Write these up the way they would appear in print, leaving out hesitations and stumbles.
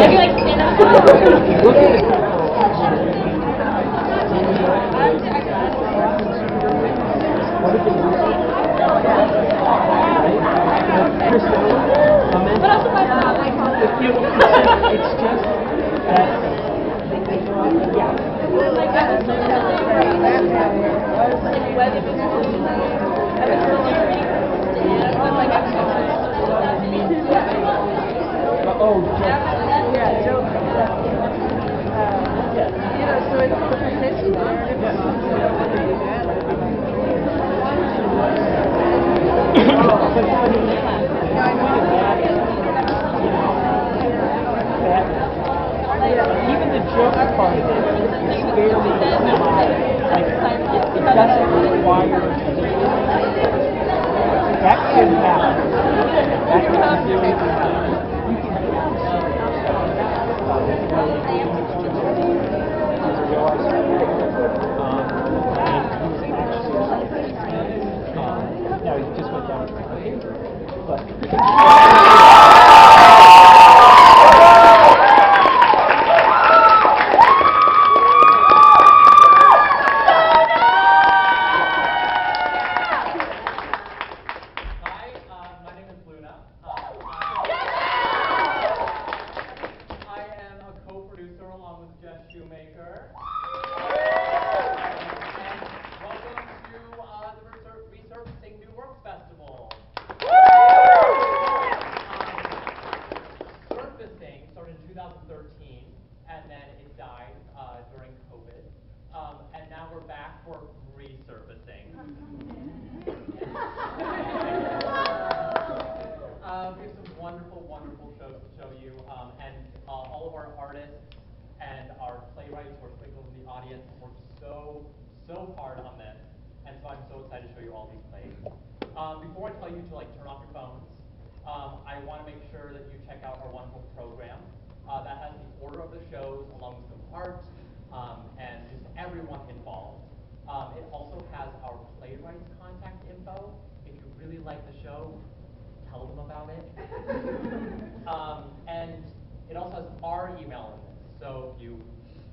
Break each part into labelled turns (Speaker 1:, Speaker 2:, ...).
Speaker 1: you like stand up?
Speaker 2: It's just that even the joke part of it is fairly mild. Like, it doesn't require that can happen. That can really happen. No, you just went down to the but
Speaker 3: Resurfacing New Works Festival. Surfacing started in 2013, and then it died during COVID. And now we're back for resurfacing. We have some wonderful, wonderful shows to show you, and all of our artists and our playwrights who are sprinkled in the audience worked so hard on this. And so I'm so excited to show you all these plays. Before I tell you to turn off your phones, I want to make sure that you check out our wonderful program that has the order of the shows along with some art and just everyone involved. It also has our playwrights contact info. If you really like the show, tell them about it. And it also has our email in this. So if you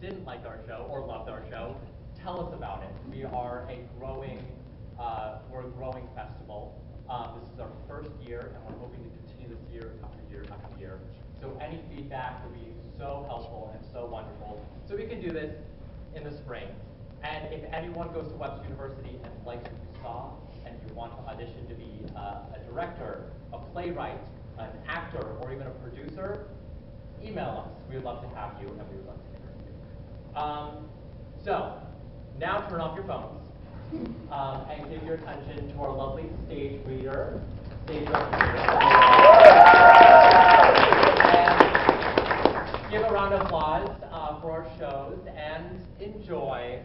Speaker 3: didn't like our show or loved our show, tell us about it. We are a growing festival. This is our first year, and we're hoping to continue this year after year after year. So any feedback would be so helpful and so wonderful. So we can do this in the spring. And if anyone goes to Webster University and likes what you saw, and you want to audition to be a director, a playwright, an actor, or even a producer, email us. We would love to have you, and we would love to interview you. So, now turn off your phones and give your attention to our lovely stage reader, and give a round of applause for our shows and enjoy.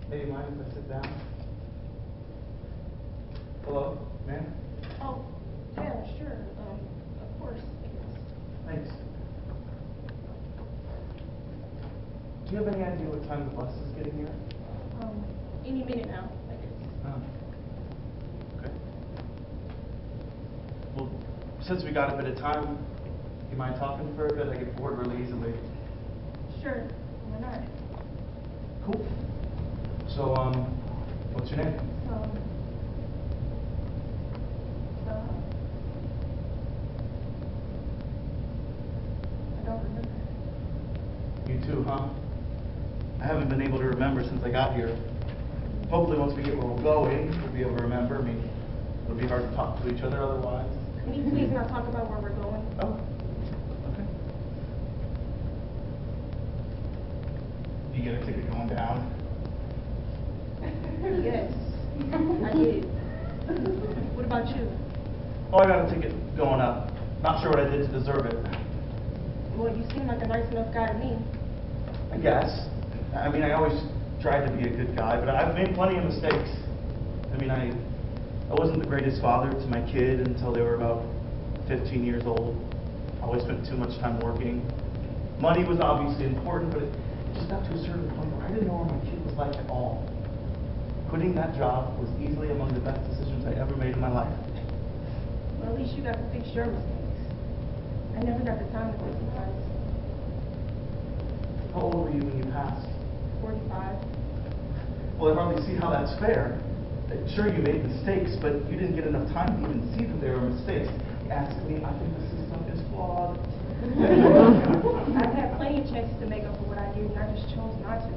Speaker 4: Hey, do you mind if I sit down? Hello, ma'am?
Speaker 1: Oh, yeah, sure. Of course.
Speaker 4: Thanks. Do you have any idea what time the bus is getting here?
Speaker 1: Any minute now, I guess.
Speaker 4: Oh. Okay. Well, since we got a bit of time, do you mind talking for a bit? I get bored really easily.
Speaker 1: Sure, why not?
Speaker 4: Cool. So, what's your name?
Speaker 1: I don't remember.
Speaker 4: You too, huh? I haven't been able to remember since I got here. Hopefully once we get where we're going, we'll be able to remember. I mean, it'll be hard to talk to each other otherwise.
Speaker 1: Can you please not talk about where we're going?
Speaker 4: Oh, okay. You get a ticket going down?
Speaker 1: Yes, I did. What about you?
Speaker 4: Oh, I got a ticket going up. Not sure what I did to deserve it.
Speaker 1: Well, you seem like a nice enough guy to me.
Speaker 4: I guess. I mean, I always tried to be a good guy, but I've made plenty of mistakes. I mean, I wasn't the greatest father to my kid until they were about 15 years old. I always spent too much time working. Money was obviously important, but it just got to a certain point where I didn't know where my kid was like at all. Quitting that job was easily among the best decisions I ever made in my life.
Speaker 1: Well, at least you got to fix your mistakes. I never got the time to fix mine.
Speaker 4: How old were you when you passed?
Speaker 1: 45.
Speaker 4: Well, I hardly see how that's fair. Sure, you made mistakes, but you didn't get enough time to even see that they were mistakes. You asked me, I think the system is flawed.
Speaker 1: I've had plenty of chances to make up for what I did, and I just chose not to.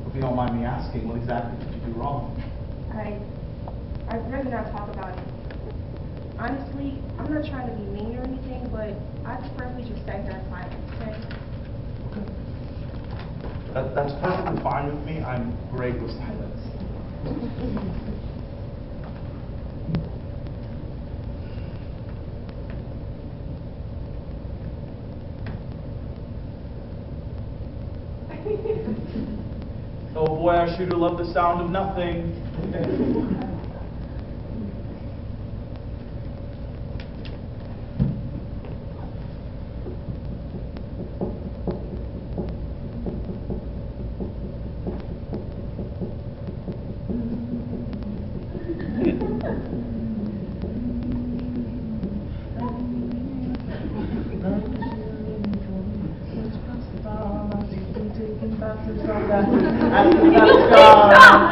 Speaker 4: If you don't mind me asking, what exactly did you do wrong?
Speaker 1: I'd rather not talk about it. Honestly, I'm not trying to be mean or anything, but I preferably just sat there in silence, okay?
Speaker 4: That's perfectly fine with me. I'm great with silence. Oh boy, I sure do love the sound of nothing.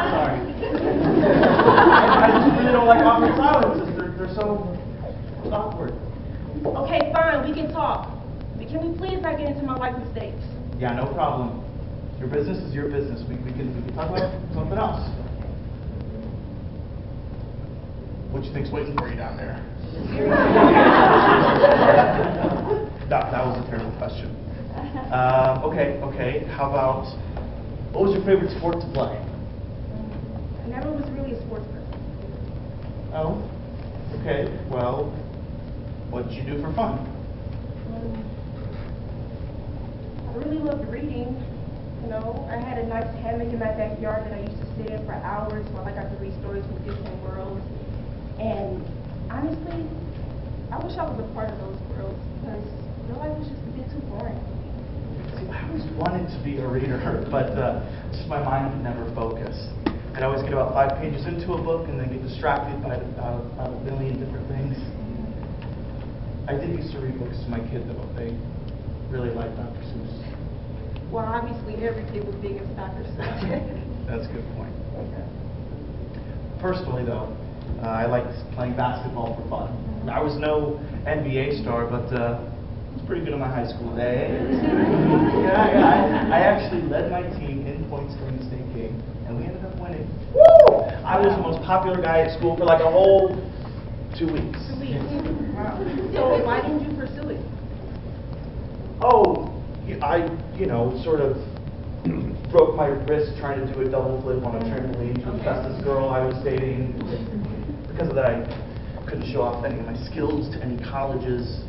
Speaker 4: Sorry. I just really don't like awkward silences. They're so awkward.
Speaker 1: Okay, fine, we can talk. But can we please not get into my life mistakes?
Speaker 4: Yeah, no problem. Your business is your business. We can talk about something else. What you think's waiting for you down there? That was a terrible question. Okay. How about, what was your favorite sport to play?
Speaker 1: I never was really a sports person.
Speaker 4: Oh, okay. Well, what did you do for fun?
Speaker 1: I really loved reading. You know, I had a nice hammock in my backyard that I used to sit in for hours while I got to read stories from different worlds. And honestly, I wish I was a part of those worlds because real life was just a bit too boring.
Speaker 4: See, I always wanted to be a reader, but just my mind could never focus. I'd always get about 5 pages into a book and then get distracted by a million different things. I did used to read books to my kid, though. They really liked Dr. Seuss.
Speaker 1: Well, obviously every kid was big into Dr. Seuss.
Speaker 4: That's a good point. Personally, though, I liked playing basketball for fun. I was no NBA star, but I was pretty good in my high school days. I actually led my team in points during the state game, and we ended up winning. Woo! I was the most popular guy at school for like a whole 2 weeks.
Speaker 1: 2 weeks. Wow. So why didn't you pursue it?
Speaker 4: Oh, I sort of broke my wrist trying to do a double flip on a trampoline to the fastest girl I was dating. Because of that, I couldn't show off any of my skills to any colleges.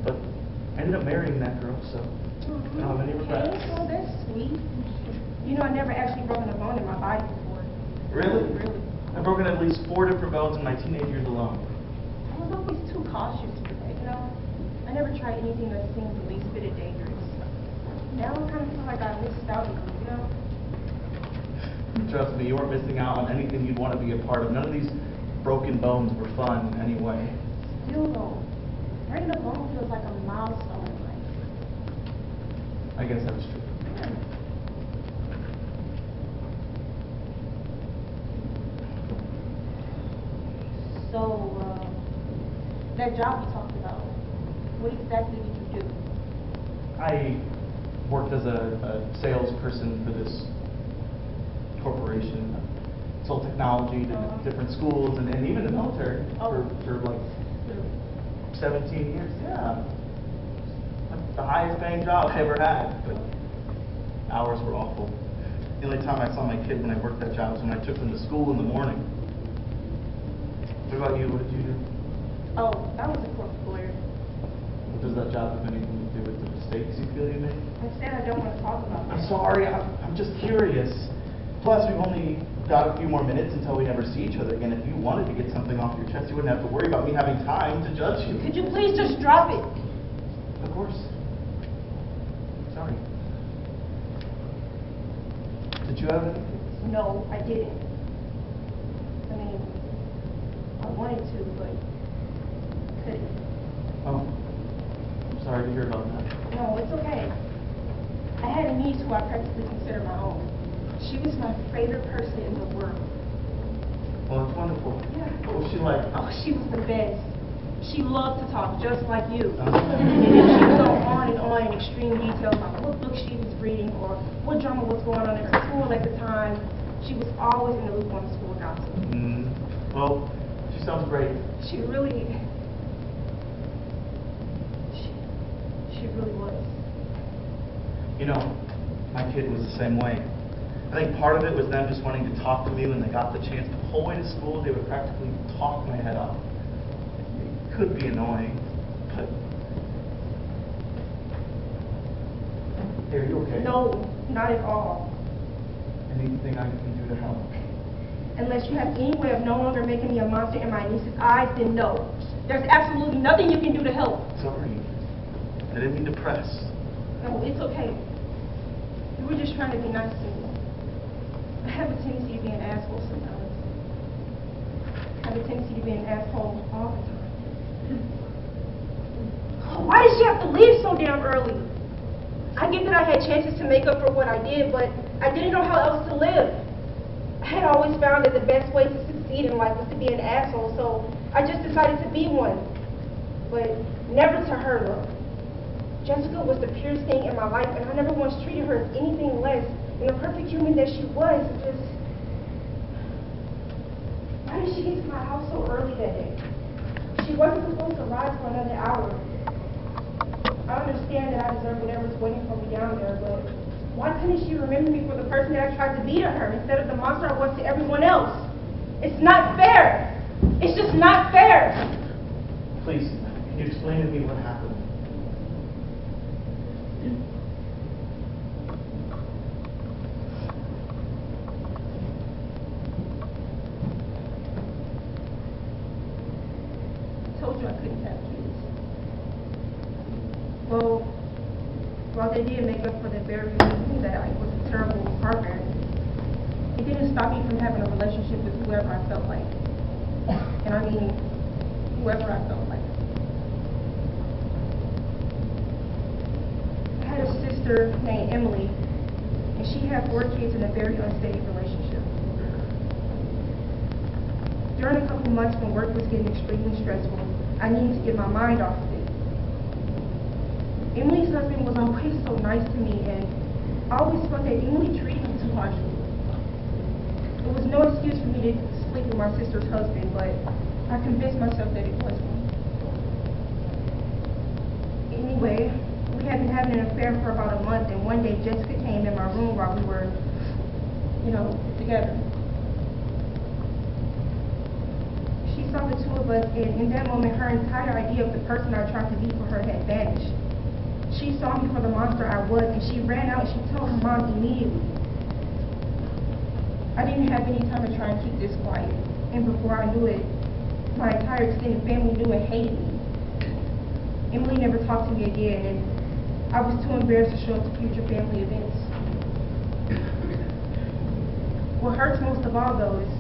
Speaker 4: But I ended up marrying that girl, so I don't have any regrets.
Speaker 1: Okay, well, that's sweet. You know, I never actually broken a bone in my body before.
Speaker 4: Really?
Speaker 1: Really.
Speaker 4: I've broken at least 4 different bones in my teenage years alone.
Speaker 1: I was always too cautious with that, you know? I never tried anything that seemed the least bit of dangerous. Now I kind of feel like I missed out on you know?
Speaker 4: Trust me, you weren't missing out on anything you'd want to be a part of. None of these broken bones were fun anyway.
Speaker 1: Still though, breaking a bone feels like a milestone in life.
Speaker 4: I guess that's true.
Speaker 1: Yeah. So, that job you talked about, what exactly did you do?
Speaker 4: I worked as a salesperson for this corporation. Sold technology to different schools and even the military for like 17 years. Yeah. The highest paying job I ever had. But hours were awful. The only time I saw my kid when I worked that job was when I took them to school in the morning. What about you? What did you do?
Speaker 1: Oh, I was a corporate lawyer.
Speaker 4: What does that job have anything to do with the mistakes you feel you made?
Speaker 1: I said I don't want to talk about
Speaker 4: I'm
Speaker 1: that.
Speaker 4: sorry, I'm just curious. Plus, we've only got a few more minutes until we never see each other again. If you wanted to get something off your chest, you wouldn't have to worry about me having time to judge you.
Speaker 1: Could you please just drop it?
Speaker 4: Of course. Sorry. Did you have anything?
Speaker 1: No, I didn't. I mean, I wanted to, but couldn't.
Speaker 4: Oh, I'm sorry to hear about that.
Speaker 1: No, it's okay. I had a niece who I practically consider my own. She was my favorite person in the world.
Speaker 4: Well, it's wonderful.
Speaker 1: Yeah.
Speaker 4: What was she like?
Speaker 1: Oh, she was the best. She loved to talk, just like you.
Speaker 4: Uh-huh.
Speaker 1: She would go on and on in extreme detail about what book she was reading or what drama was going on in her school at the time. She was always in the loop on the school gossip.
Speaker 4: Well, she sounds great.
Speaker 1: She really was.
Speaker 4: You know, my kid was the same way. I think part of it was them just wanting to talk to me when they got the chance. The whole way to school, they would practically talk my head off. It could be annoying, but... Hey, are you okay?
Speaker 1: No, not at all.
Speaker 4: Anything I can do to help?
Speaker 1: Unless you have any way of no longer making me a monster in my niece's eyes, then no. There's absolutely nothing you can do to help.
Speaker 4: Sorry. I didn't mean to press.
Speaker 1: No, it's okay. You were just trying to be nice to me. I have a tendency to be an asshole sometimes. I have a tendency to be an asshole all the time. Why did she have to leave so damn early? I get that I had chances to make up for what I did, but I didn't know how else to live. I had always found that the best way to succeed in life was to be an asshole, so I just decided to be one. But never to her look. Jessica was the purest thing in my life, and I never once treated her as anything less than the perfect human that she was. Just... Why did she get to my house so early that day? She wasn't supposed to rise for another hour. I understand that I deserve whatever's waiting for me down there, but why couldn't she remember me for the person that I tried to be to her instead of the monster I was to everyone else? It's not fair. It's just not fair.
Speaker 4: Please, can you explain to me what happened?
Speaker 1: Told you I couldn't have kids. Well, while they did make up for the very reason that I was a terrible partner, it didn't stop me from having a relationship with whoever I felt like. And I mean, whoever I felt like. I had a sister named Emily, and she had 4 kids in a very unsteady relationship. During a couple months when work was getting extremely stressful, I needed to get my mind off of it. Emily's husband was always so nice to me, and I always felt that Emily treated me too harshly. It was no excuse for me to sleep with my sister's husband, but I convinced myself that it was one. Anyway, we had been having an affair for about a month, and one day Jessica came in my room while we were, together. She saw the two of us, and in that moment, her entire idea of the person I tried to be for her had vanished. She saw me for the monster I was, and she ran out and she told her mom immediately. I didn't have any time to try and keep this quiet, and before I knew it, my entire extended family knew and hated me. Emily never talked to me again, and I was too embarrassed to show up to future family events. What hurts most of all, though, is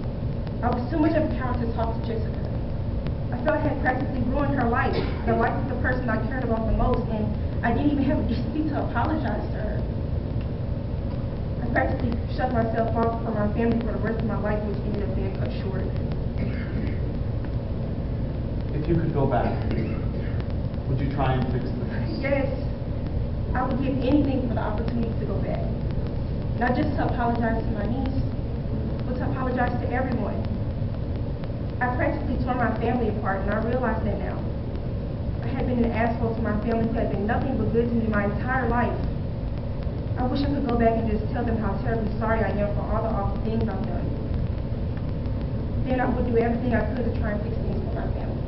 Speaker 1: I was too much of a coward to talk to Jessica. I felt I had practically ruined her life, the life of the person I cared about the most, and I didn't even have a decency to apologize to her. I practically shut myself off from my family for the rest of my life, which ended up being cut short.
Speaker 4: If you could go back, would you try and fix this?
Speaker 1: Yes, I would give anything for the opportunity to go back. Not just to apologize to my niece, but to apologize to everyone. I practically tore my family apart, and I realize that now. I had been an asshole to my family who had been nothing but good to me my entire life. I wish I could go back and just tell them how terribly sorry I am for all the awful things I've done. Then I would do everything I could to try and fix things for my family.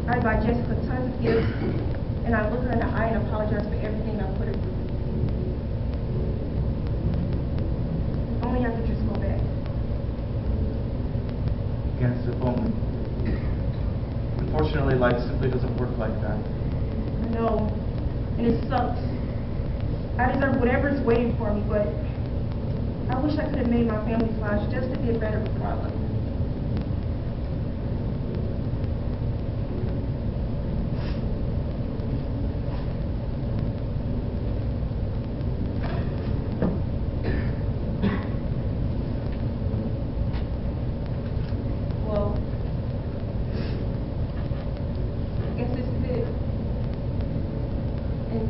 Speaker 1: I'd buy Jessica tons of gifts, and I'd look her in the eye and apologize for everything I put her through. If only I could just go back.
Speaker 4: Yes, if only. Unfortunately, life simply doesn't work like that.
Speaker 1: I know, and it sucks. I deserve whatever's waiting for me, but I wish I could have made my family's lives just a bit better before I left. Well, I guess this is it. And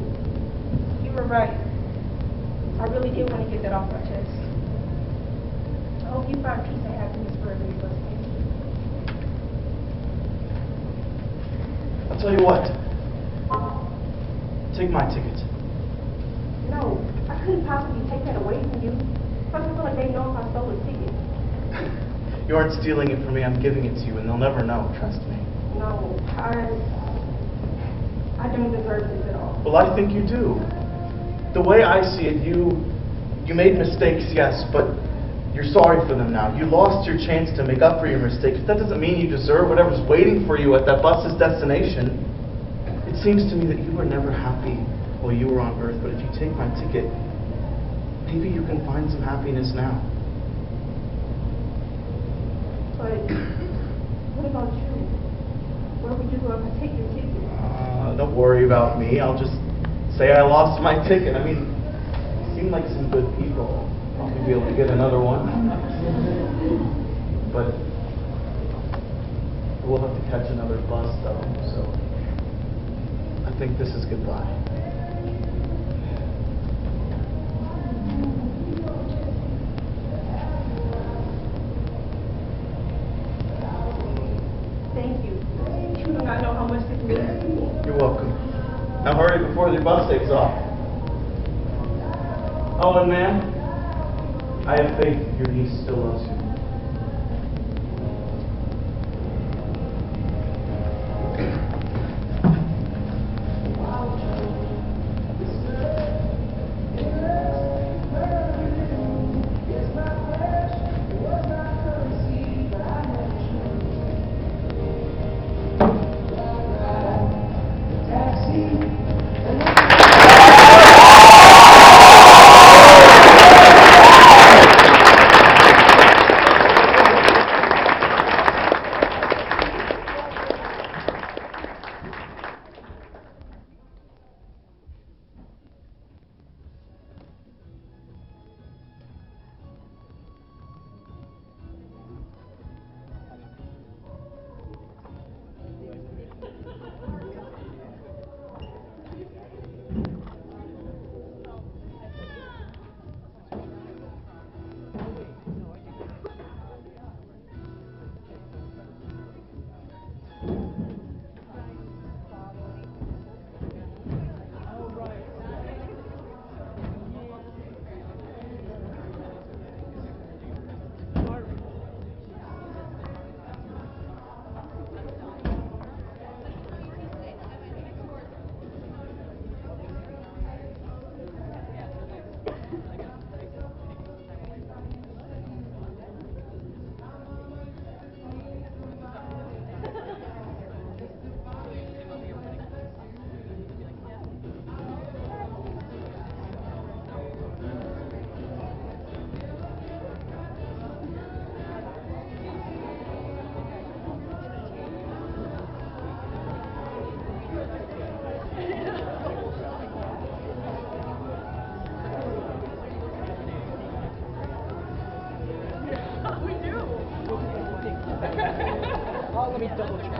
Speaker 1: you were right. I really did want to get that off my chest. I hope you find peace and happiness wherever you go.
Speaker 4: I'll tell you what. Take my ticket.
Speaker 1: No, I couldn't possibly take that away from you. Plus, I feel like they know if I stole a ticket.
Speaker 4: You aren't stealing it from me, I'm giving it to you, and they'll never know, trust me.
Speaker 1: No, I don't deserve this at all.
Speaker 4: Well, I think you do. The way I see it, you made mistakes, yes, but you're sorry for them now. You lost your chance to make up for your mistakes. That doesn't mean you deserve whatever's waiting for you at that bus's destination. It seems to me that you were never happy while you were on Earth, but if you take my ticket, maybe you can find some happiness now.
Speaker 1: But what about you? Where would you go if I take your ticket?
Speaker 4: Don't worry about me. I'll just say I lost my ticket. I mean, you seem like some good people. Probably be able to get another one. But we'll have to catch another bus, though. So I think this is goodbye.
Speaker 1: Thank you. You do not know how much this means to me.
Speaker 4: You're welcome. Now hurry before the bus takes off. Oh, and ma'am, I have faith your niece still loves you.
Speaker 2: Let me double check.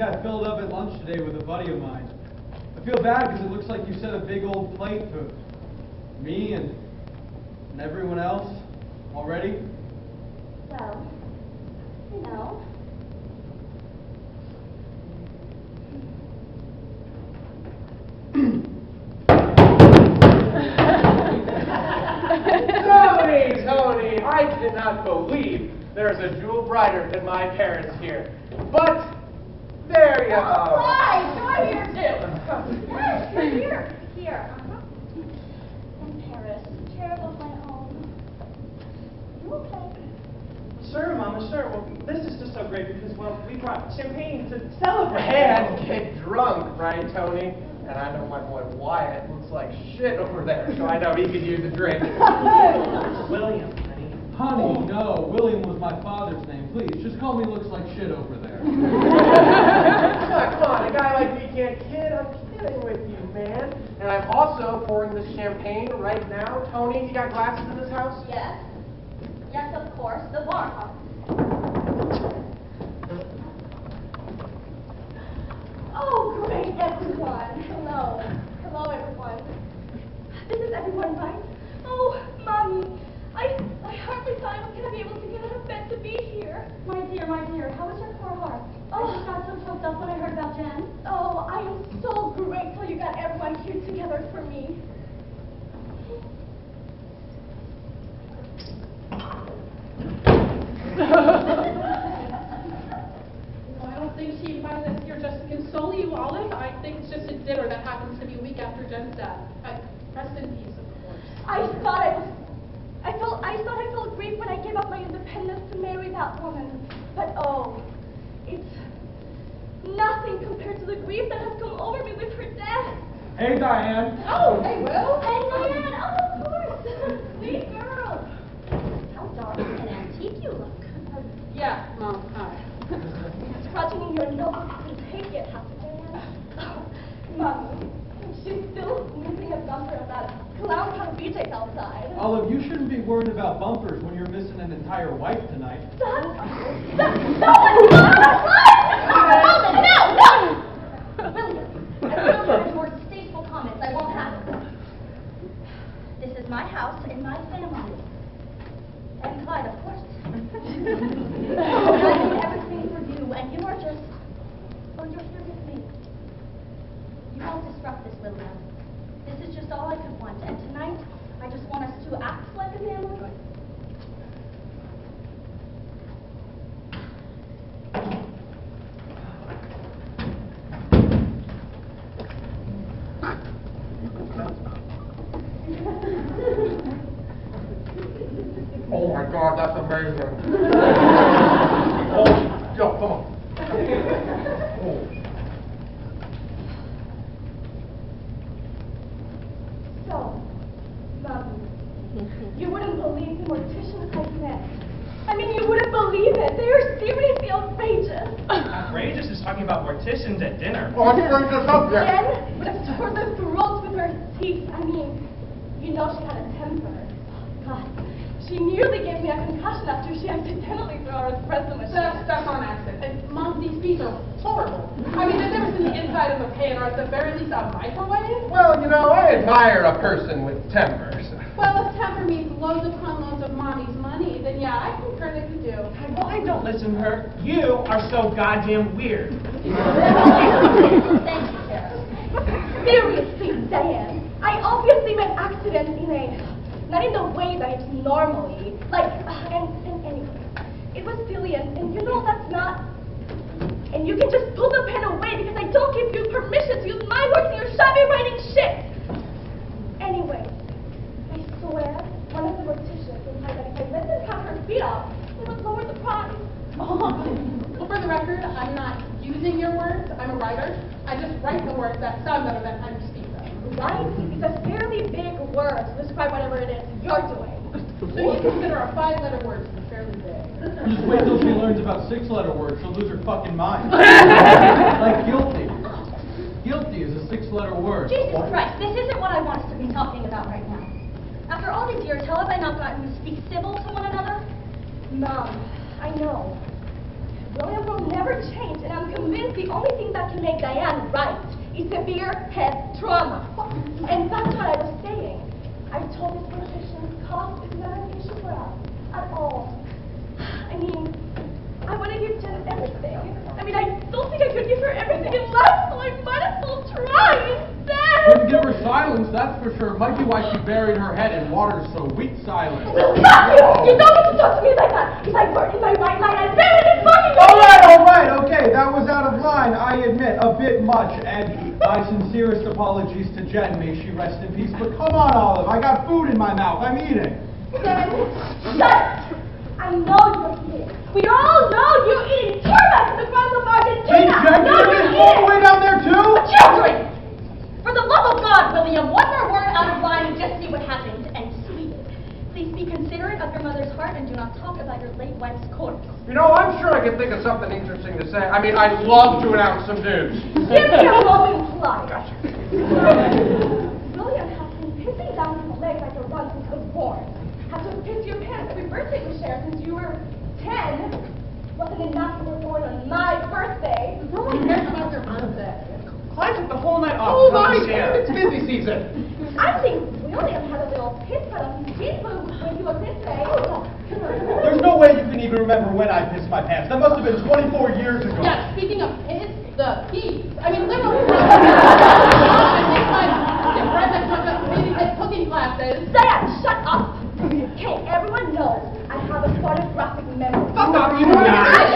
Speaker 5: I filled up at lunch today with a buddy of mine. I feel bad because it looks like you set a big old plate for me and everyone else already.
Speaker 6: Well, you know.
Speaker 7: Tony, I cannot believe there's a jewel brighter than my parents here. But there you are.
Speaker 6: Right, you're here too. Yes, you're here. Here. In Paris, chair of my own. You okay?
Speaker 7: Sure, Mama, sure. Well, this is just so great because, well, we brought champagne to celebrate. And get drunk, right, Tony? And I know my boy Wyatt looks like shit over there, so I know he could use a drink. William, honey.
Speaker 5: Honey, no. William was my father's name. Please, just call me looks like shit over there.
Speaker 7: Come on, a guy like me can't kid. I'm kidding with you, man. And I'm also pouring this champagne right now. Tony, you got glasses in this house?
Speaker 6: Yes. Yes, of course. The bar. Oh, great, everyone. Hello. Hello, everyone. This is everyone, right? Oh, Mommy. I hardly thought I was going to be able to get out of bed to be here. My dear, how is your poor heart? Oh, I got so choked up when I heard about Jen. Oh, I am so grateful you got everyone here together for me.
Speaker 8: I don't think she invited us here just to console you, Olive. I think it's just a dinner that happens to be a week after Jen's death. Rest in peace, of course.
Speaker 6: I thought I felt grief when I gave up my independence to marry that woman. But oh, it's nothing compared to the grief that has come over me with her death.
Speaker 5: Hey, Diane.
Speaker 8: Oh, hey, Will.
Speaker 6: Hey, Diane. Oh, of course. Sweet girl. How dark and antique you look.
Speaker 8: Yeah, Mom, hi.
Speaker 6: Scratching in your nose doesn't take it, has it, Diane? Oh, Mommy, she's still missing a bumper of that clown car BJ's outside.
Speaker 5: Olive, you shouldn't be worried about bumpers when you're missing an entire wife tonight.
Speaker 6: That's right! No! William, I don't know any more distasteful comments. I won't have it. This is my house and my family. And Clyde, of course. I did everything for you, and you are just... Oh, you're here with me. You won't disrupt this, William. This is just all I could want, and tonight, I just want us to act like a family.
Speaker 7: Oh my God, that's amazing. Oh, yo, come on. Oh.
Speaker 6: So, Mommy, you wouldn't believe the morticians I've met. I mean, you wouldn't believe it. They are seriously outrageous.
Speaker 9: Outrageous is talking about morticians at dinner.
Speaker 7: Oh, let's change the subject.
Speaker 6: Jen would have tore their throats with her teeth. I mean, you know she had a temper.
Speaker 1: God, she nearly gave me a concussion after she accidentally threw our espresso machine.
Speaker 8: That's on accident. And Mom, these bees are horrible. I mean, I've never seen the inside of a pan, or at the very least a microwave.
Speaker 7: Well, you know, I admire a person with temper.
Speaker 8: Well, if temper means loads upon loads of Mommy's money, then yeah, I concur that you do.
Speaker 9: Well, I don't listen to her. You are so goddamn weird.
Speaker 6: Thank you, Sarah.
Speaker 1: Seriously, Diane, I obviously meant accident not in the way that it's normally, and anyway, it was silly, and you know that's not, and you can just pull the pen away because I don't give you permission to use my words in your shabby writing shit. Anyway, I swear, one of the morticians implied that if I let them have her feet off, they would lower the price.
Speaker 8: Well, for the record, I'm not using your words. I'm a writer. I just write the words that sound better than I speak them.
Speaker 1: Right? It's a fairly big word to describe whatever it is you're doing.
Speaker 8: So you consider a 5-letter word to be fairly big.
Speaker 5: Just wait till she learns about 6-letter words. She'll lose her fucking mind. Like guilty. Guilty is a 6-letter word.
Speaker 6: Jesus Christ, this isn't what I want us to be talking about right now. After all these years, how have I not gotten to speak civil to one another?
Speaker 1: Mom, I know. William will never change, and I'm convinced the only thing that can make Diane right is severe head trauma. And that's what I was saying. I told this politician cost is not an issue for us at all. I mean, I want to give Jen everything. I mean, I don't think I could give her everything in life, so I might as well try instead.
Speaker 5: Couldn't give her silence, that's for sure. Might be why she buried her head in water so weak silence.
Speaker 1: Stop you! You don't need to talk to me like that. If I were in my right mind, I'd bury this fucking
Speaker 5: All right, okay, that was out of line, I admit, a bit much, and my sincerest apologies to Jen, may she rest in peace, but come on, Olive, I got food in my mouth, I'm eating.
Speaker 1: Then, shut! I know you're eating. We all know you're eating termites in the grounds of Argentina.
Speaker 5: Hey, Jen, you're all the way down there too?
Speaker 6: Children! For the love of God, William, one more word out of line and just see what happens. And sweetie, please be considerate of your mother's heart and do not talk about your late wife's corpse.
Speaker 7: You know, I'm sure I could think of something interesting to say. I mean, I'd love to announce some news.
Speaker 1: Give me a moment, Clyde.
Speaker 7: Gotcha.
Speaker 1: William has been pissing down his legs like a rug since he was born. Had to piss your pants every birthday we shared since you were 10. Wasn't enough you were born on my birthday.
Speaker 8: No one cares about your birthday.
Speaker 9: Clyde took the whole night off.
Speaker 7: Oh
Speaker 9: to come
Speaker 7: my
Speaker 9: and share.
Speaker 7: God, it's busy season.
Speaker 1: I think William had a little piss cut on his teeth when he was this age.
Speaker 5: There's no way you can even remember when I pissed my pants. That must have been 24 years ago.
Speaker 8: Yeah, speaking of piss, the peas. I mean, literally. I think my present took us maybe his cooking classes.
Speaker 1: Diane, shut up! Okay, everyone knows I have a photographic memory.
Speaker 9: Fuck off, you
Speaker 1: It has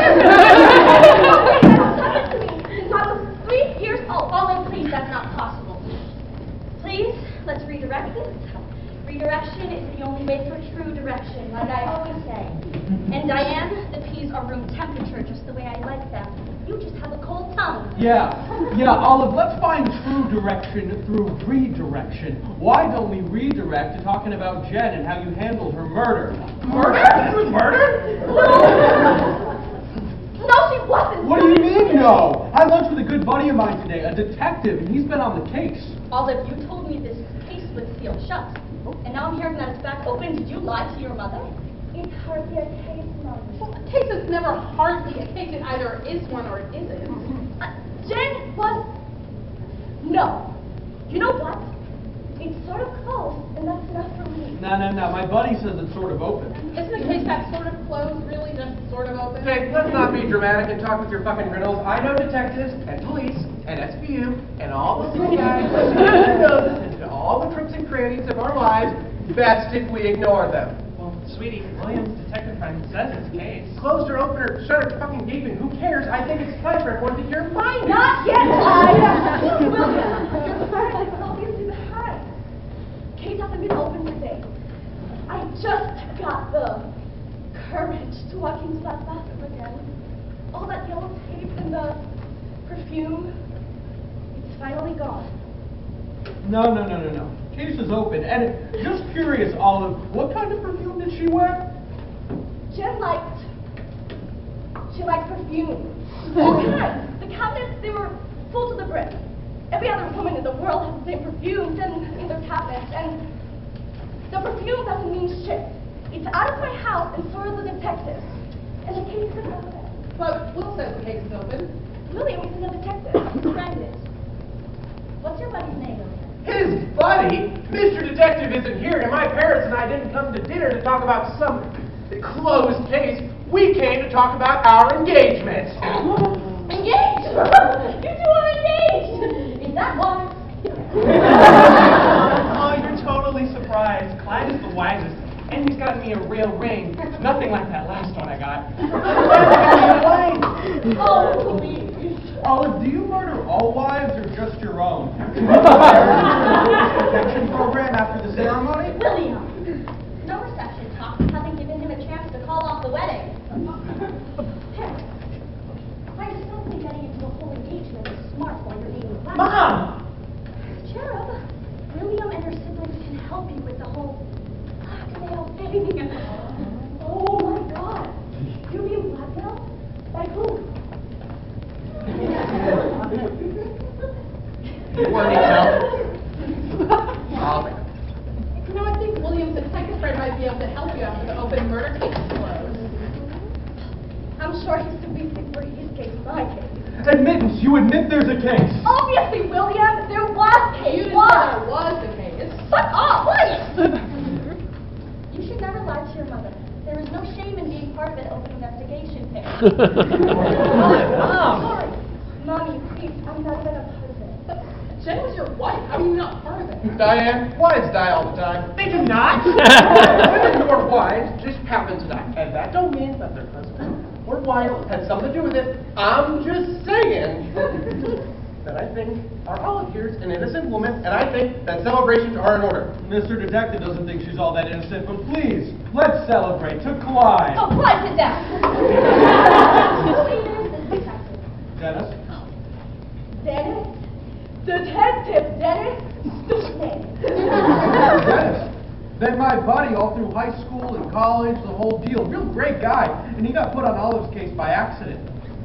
Speaker 1: happened to me since I was 3 years old.
Speaker 6: Olive, please, that's not possible. Please, let's redirect this. Redirection is the only way for true direction, like I always say. And Diane, the peas are room temperature, just the way I like them. You just have a cold tongue.
Speaker 5: Yeah, Olive, let's find true direction through redirection. Why don't we redirect to talking about Jen and how you handled her murder?
Speaker 9: Murder? This was murder?
Speaker 1: No, she wasn't.
Speaker 5: What do you mean, no? I had lunch with a good buddy of mine today, a detective, and he's been on the case.
Speaker 6: Olive, you told me this case was sealed shut. And now I'm hearing that it's back open. Did you lie to your mother?
Speaker 1: It's hardly a case, Mom.
Speaker 8: Well, a case is never hardly a case. It either is one or it isn't.
Speaker 1: Jen was... No. You know what? It's sort of closed, and that's enough for me.
Speaker 5: No, my buddy says it's sort of open.
Speaker 8: Isn't a case that's sort of closed really just sort of open?
Speaker 7: Hey, let's not be dramatic and talk with your fucking riddles. I know detectives and police and SVU and all the little guys and noses into all the crooks and crannies of our lives. Best if we ignore them.
Speaker 9: Well, sweetie, William's detective friend says it's a case.
Speaker 7: Closed or open or shut or fucking gaping, who cares? I think it's time for everyone to hear mine.
Speaker 1: Not yet, William! Your friend is obviously behind. Case hasn't been opened today. I just got the courage to walk into that bathroom again. All that yellow tape and the perfume, it's finally gone.
Speaker 5: No. Case is open. And just curious, Olive, what kind of perfume did she wear?
Speaker 1: Jen liked perfume. All kinds. The cabinets, they were full to the brim. Every other woman in the world has the same perfumes in their cabinets. And
Speaker 6: The perfume doesn't mean shit. It's out of my house and so are the detectives. And the case is open.
Speaker 8: But Will says the case is open.
Speaker 6: William isn't a detective. His friend is. What's your buddy's name, William?
Speaker 7: His buddy? Mr. Detective isn't here, and my parents and I didn't come to dinner to talk about some closed case. We came to talk about our engagement.
Speaker 6: Engaged? You two are engaged! Is that one?
Speaker 9: Oh, you're totally surprised. Clyde is the wisest, and he's gotten me a real ring. Nothing like that last one I got.
Speaker 6: Oh, please.
Speaker 5: Olive, do you murder all wives or just your own? Protection program after the ceremony?
Speaker 6: William! No reception talk. Haven't given him a chance to call off the wedding. Parents, I still think getting into a whole engagement is smart while you're being black.
Speaker 9: Mom!
Speaker 6: Cherub, William and her siblings can help you with the whole blackmail thing. Oh my God! You're being blackmailed? By who?
Speaker 7: Warning,
Speaker 8: You know, I think William's detective friend might be able to help you after the open murder case is closed.
Speaker 6: I'm sure he's too busy for his case, my case.
Speaker 5: Admittance, you admit there's a case.
Speaker 6: Obviously, William, there was a case.
Speaker 8: You didn't
Speaker 6: Why?
Speaker 8: say there was the case.
Speaker 6: Shut up! Quiet! You should never lie to your mother. There is no shame in being part of an open investigation, Perry.
Speaker 9: Mom!
Speaker 6: Sorry. Mommy, please, I'm not even a part of it.
Speaker 8: Jen was your wife. How are you not part of it?
Speaker 7: Diane, wives die all the time.
Speaker 9: They do not!
Speaker 7: Women who are wives just happen to die. And that don't mean that their husband or wife had something to do with it. I'm just saying that I think our Olive here's an innocent woman, and I think that celebrations are in order.
Speaker 5: Mr. Detective doesn't think she's all that innocent, but please, let's celebrate. To Clyde.
Speaker 6: Oh, Clyde, sit down. Who is this detective?
Speaker 5: Dennis?
Speaker 6: Dennis? Detective Dennis? Stupid name.
Speaker 5: Dennis. Then my buddy all through high school and college, the whole deal. Real great guy. And he got put on Olive's case by accident.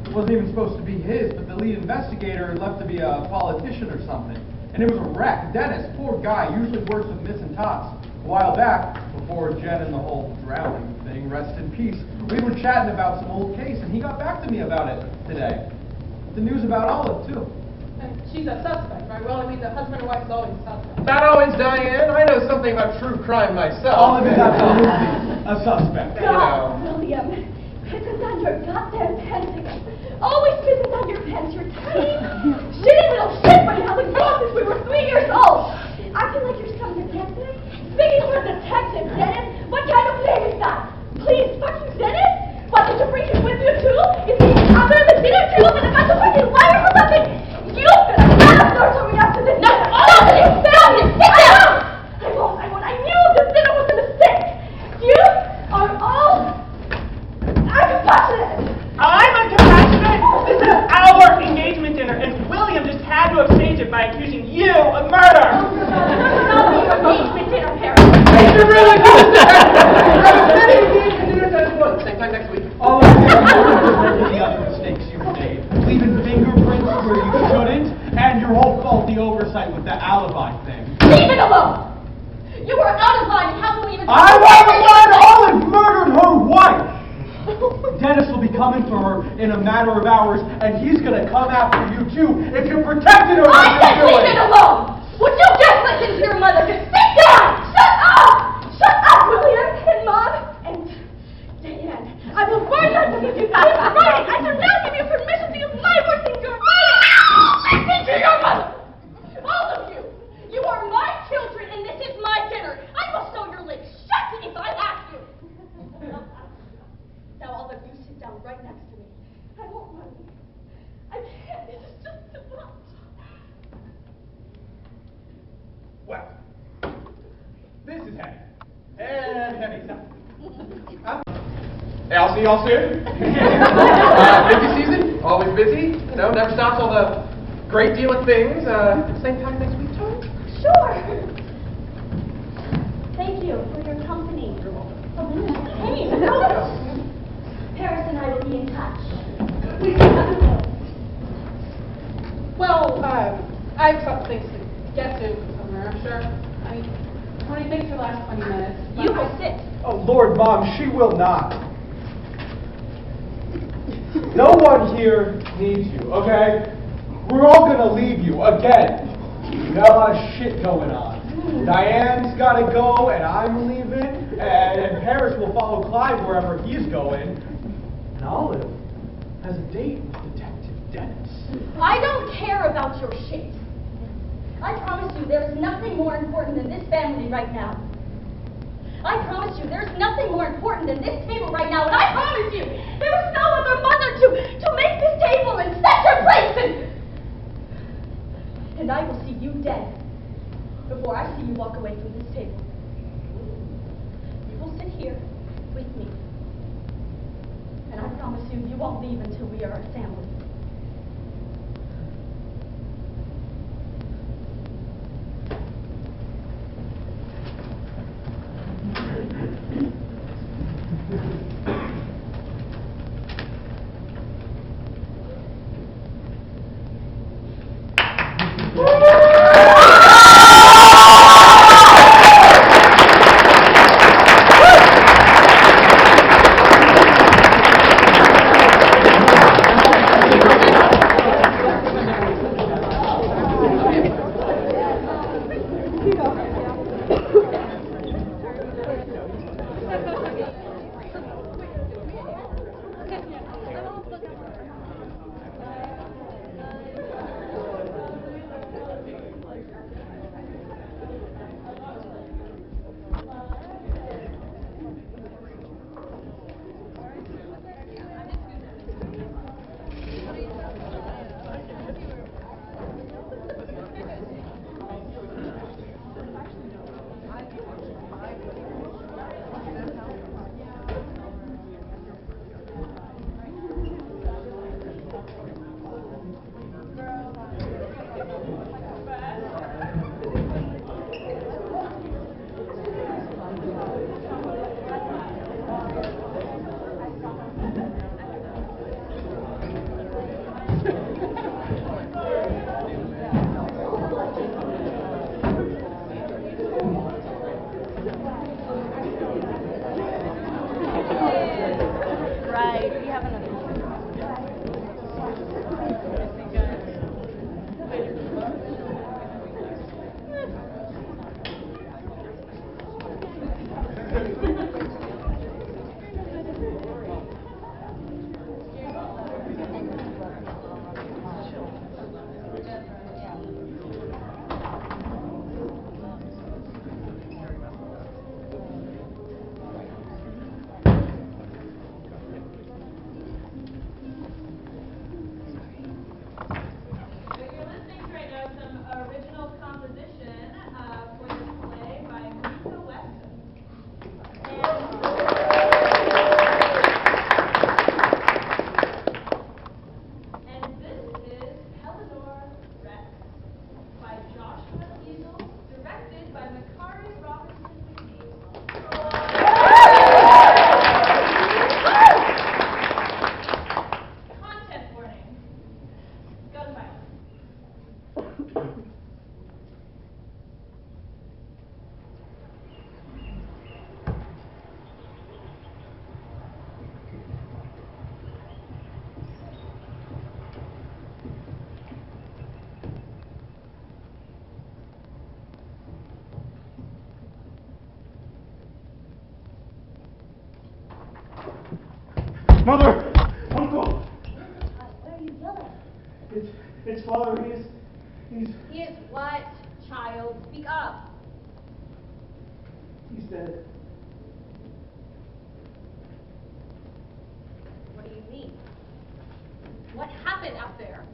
Speaker 5: It wasn't even supposed to be his, but the lead investigator left to be a politician or something. And it was a wreck. Dennis, poor guy, usually works with missing tots. A while back, before Jen and the whole drowning thing, rest in peace, we were chatting about some old case, and he got back to me about it today. The news about Olive, too.
Speaker 8: And she's a suspect, right? Well, I mean, the husband and wife is always a suspect.
Speaker 7: Not always, Diane. I know something about true crime myself.
Speaker 5: Olive is absolutely a suspect.
Speaker 6: God, William, pissing down your goddamn pants again. Always pissing down your pants. You're tiny, shitty little shit, but you haven't grown since we were 3 years old. Acting like you're some detective? Speaking for a detective, Dennis? What kind of name is that? Please, fucking Dennis? What, did you bring him with you too? Is he out there at the dinner table and about to fucking liar or something? You better not torture me after this. No, you failed me. Sit down. I won't. I knew this dinner was a mistake. You are all uncompassionate.
Speaker 9: I'm uncompassionate! This is our engagement dinner, and William just had to have staged it by accusing you of murder!
Speaker 6: Not your engagement dinner, Perry.
Speaker 7: You really do that! Same time next week.
Speaker 5: Olive, the other mistakes you've made. Leaving fingerprints where you shouldn't, and your whole faulty oversight with the alibi thing.
Speaker 6: Leave it alone. You were out of line. How can we even...
Speaker 5: I wasn't lying! Olive murdered her wife! Dennis will be coming for her in a matter of hours, and he's gonna come after you too if you protected her.
Speaker 6: I said leave it alone! Would you just listen to your mother? Just sit down! Shut up! Shut up, William and Mom and Diane. I will burn that because you keep writing. I do not give you permission to use my words in your writing. Listen to your mother! All of you! You are my children and this is my dinner. I will show your lips shut if I ask you. Now all of you sit down right next to me. I won't run. I can't. This is just too much.
Speaker 7: Well, this is heavy. And heavy stuff. Hey, I'll see y'all soon. Busy season, always busy. You know, never stops. All the great deal of things. Same time next week, Tony?
Speaker 6: Sure. Thank you for your company. Hey, Paris and I will be in touch.
Speaker 8: Well, I have some things to get to somewhere, I'm sure. I mean, Tony, thanks for the last 20 minutes.
Speaker 6: You will sit.
Speaker 5: Oh, Lord, Mom, she will not. No one here needs you, okay? We're all gonna leave you, again. We got a lot of shit going on. Diane's gotta go, and I'm leaving, and Paris will follow Clive wherever he's going. And Olive has a date with Detective Dennis.
Speaker 6: I don't care about your shit. I promise you there is nothing more important than this family right now. I promise you there's nothing more important than this table right now, and I promise you there is no other mother to make this table and set your place and I will see you dead before I see you walk away from this table. You will sit here with me, and I promise you you won't leave until we are a family.
Speaker 4: Mother! Uncle!
Speaker 6: What are you yelling?
Speaker 4: It's Father. He's
Speaker 6: He is what, child? Speak up.
Speaker 4: he's dead.
Speaker 6: What do you mean? What happened out there?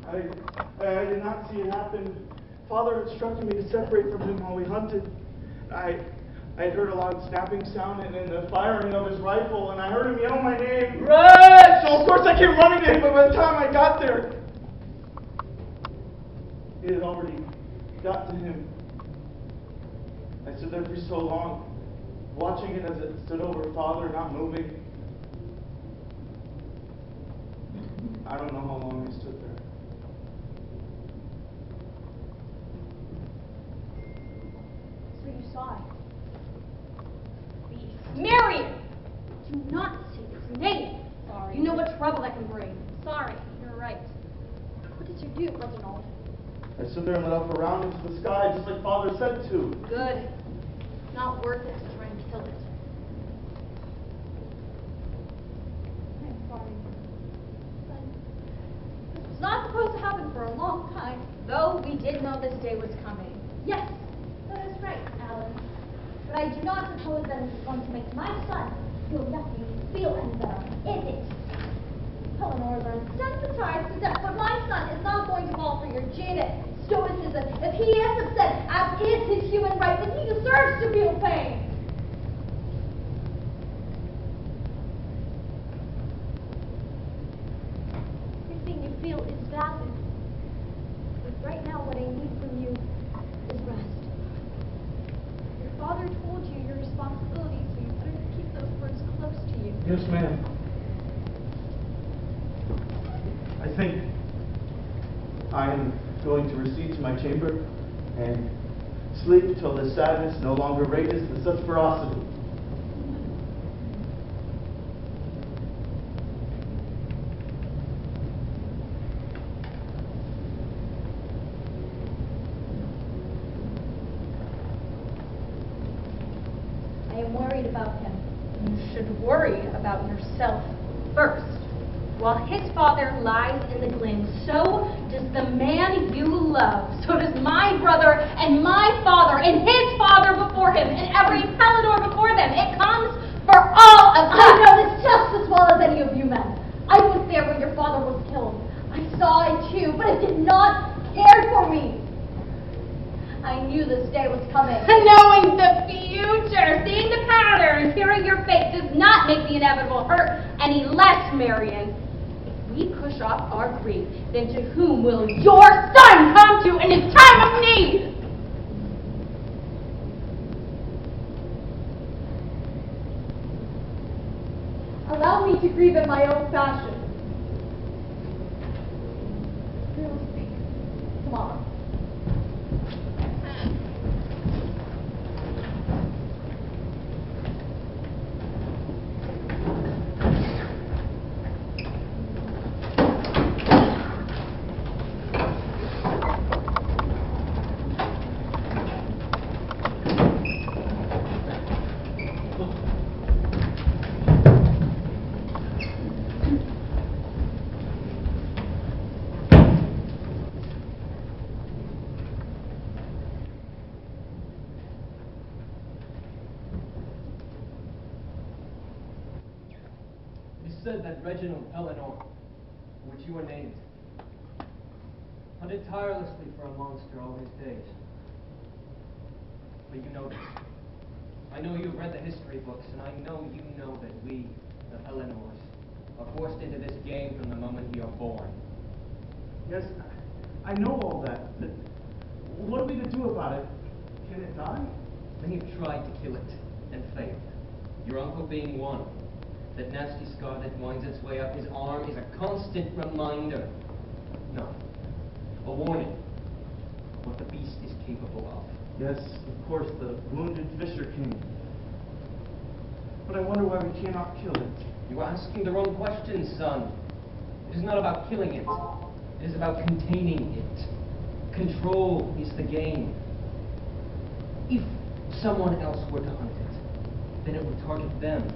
Speaker 4: I did not see it happen. Father instructed me to separate from him while we hunted. I had heard a loud snapping sound and then the firing of his rifle, and I heard him yell my name. Red! So of course I came running to him, but by the time I got there, it had already got to him. I stood there for so long, watching it as it stood over Father, not moving. I don't know how long I stood there.
Speaker 6: So you saw it. Beast. Marion! Do not say his name. Sorry. You know what trouble that can bring. Sorry, you're right. What did you do, Reginald?
Speaker 4: I stood there and let off a round into the sky, just like Father said to.
Speaker 6: Good. Not worth it to try and kill it. I'm sorry. But this was not supposed to happen for a long time, though we did know this day was coming. Yes, that is right, Alan. But I do not suppose that it is going to make my son, your nephew, feel any better, is it? Eleanor learned sensitized to death, but my son is not going to fall for your jaded stoicism. If he is upset, as is his human right, then he deserves to feel pain. Everything you feel is valid. But right now, what I need from you is rest. Your father told you your responsibility, so you better keep those words close to you.
Speaker 4: Yes, ma'am. I think I am going to recede to my chamber and sleep till the sadness no longer rages with such ferocity.
Speaker 6: I am worried about him. You should worry about yourself first. While his father lies in the glen, so does the man you love. So does my brother and my father and his father before him and every Pellinor before them. It comes for all of us. I know this just as well as any of you men. I was there when your father was killed. I saw it too, but it did not care for me. I knew this day was coming. Knowing the future, seeing the patterns, hearing your fate does not make the inevitable hurt any less, Marion. If we push off our grief, then to whom will your son come to in his time of need? Allow me to grieve in my own fashion. We will speak tomorrow.
Speaker 7: Said that Reginald Pellinor, which you were named, hunted tirelessly for a monster all his days. But you know this. I know you've read the history books, and I know you know that we, the Pellinors, are forced into this game from the moment we are born.
Speaker 4: Yes, I know all that. But what are we to do about it? Can it die?
Speaker 7: Many have tried to kill it, and failed. Your uncle being one. That nasty scar that winds its way up his arm is a constant reminder. No, a warning of what the beast is capable of.
Speaker 4: Yes, of course, the wounded Fisher King. But I wonder why we cannot kill it.
Speaker 7: You are asking the wrong question, son. It is not about killing it. It is about containing it. Control is the game. If someone else were to hunt it, then it would target them.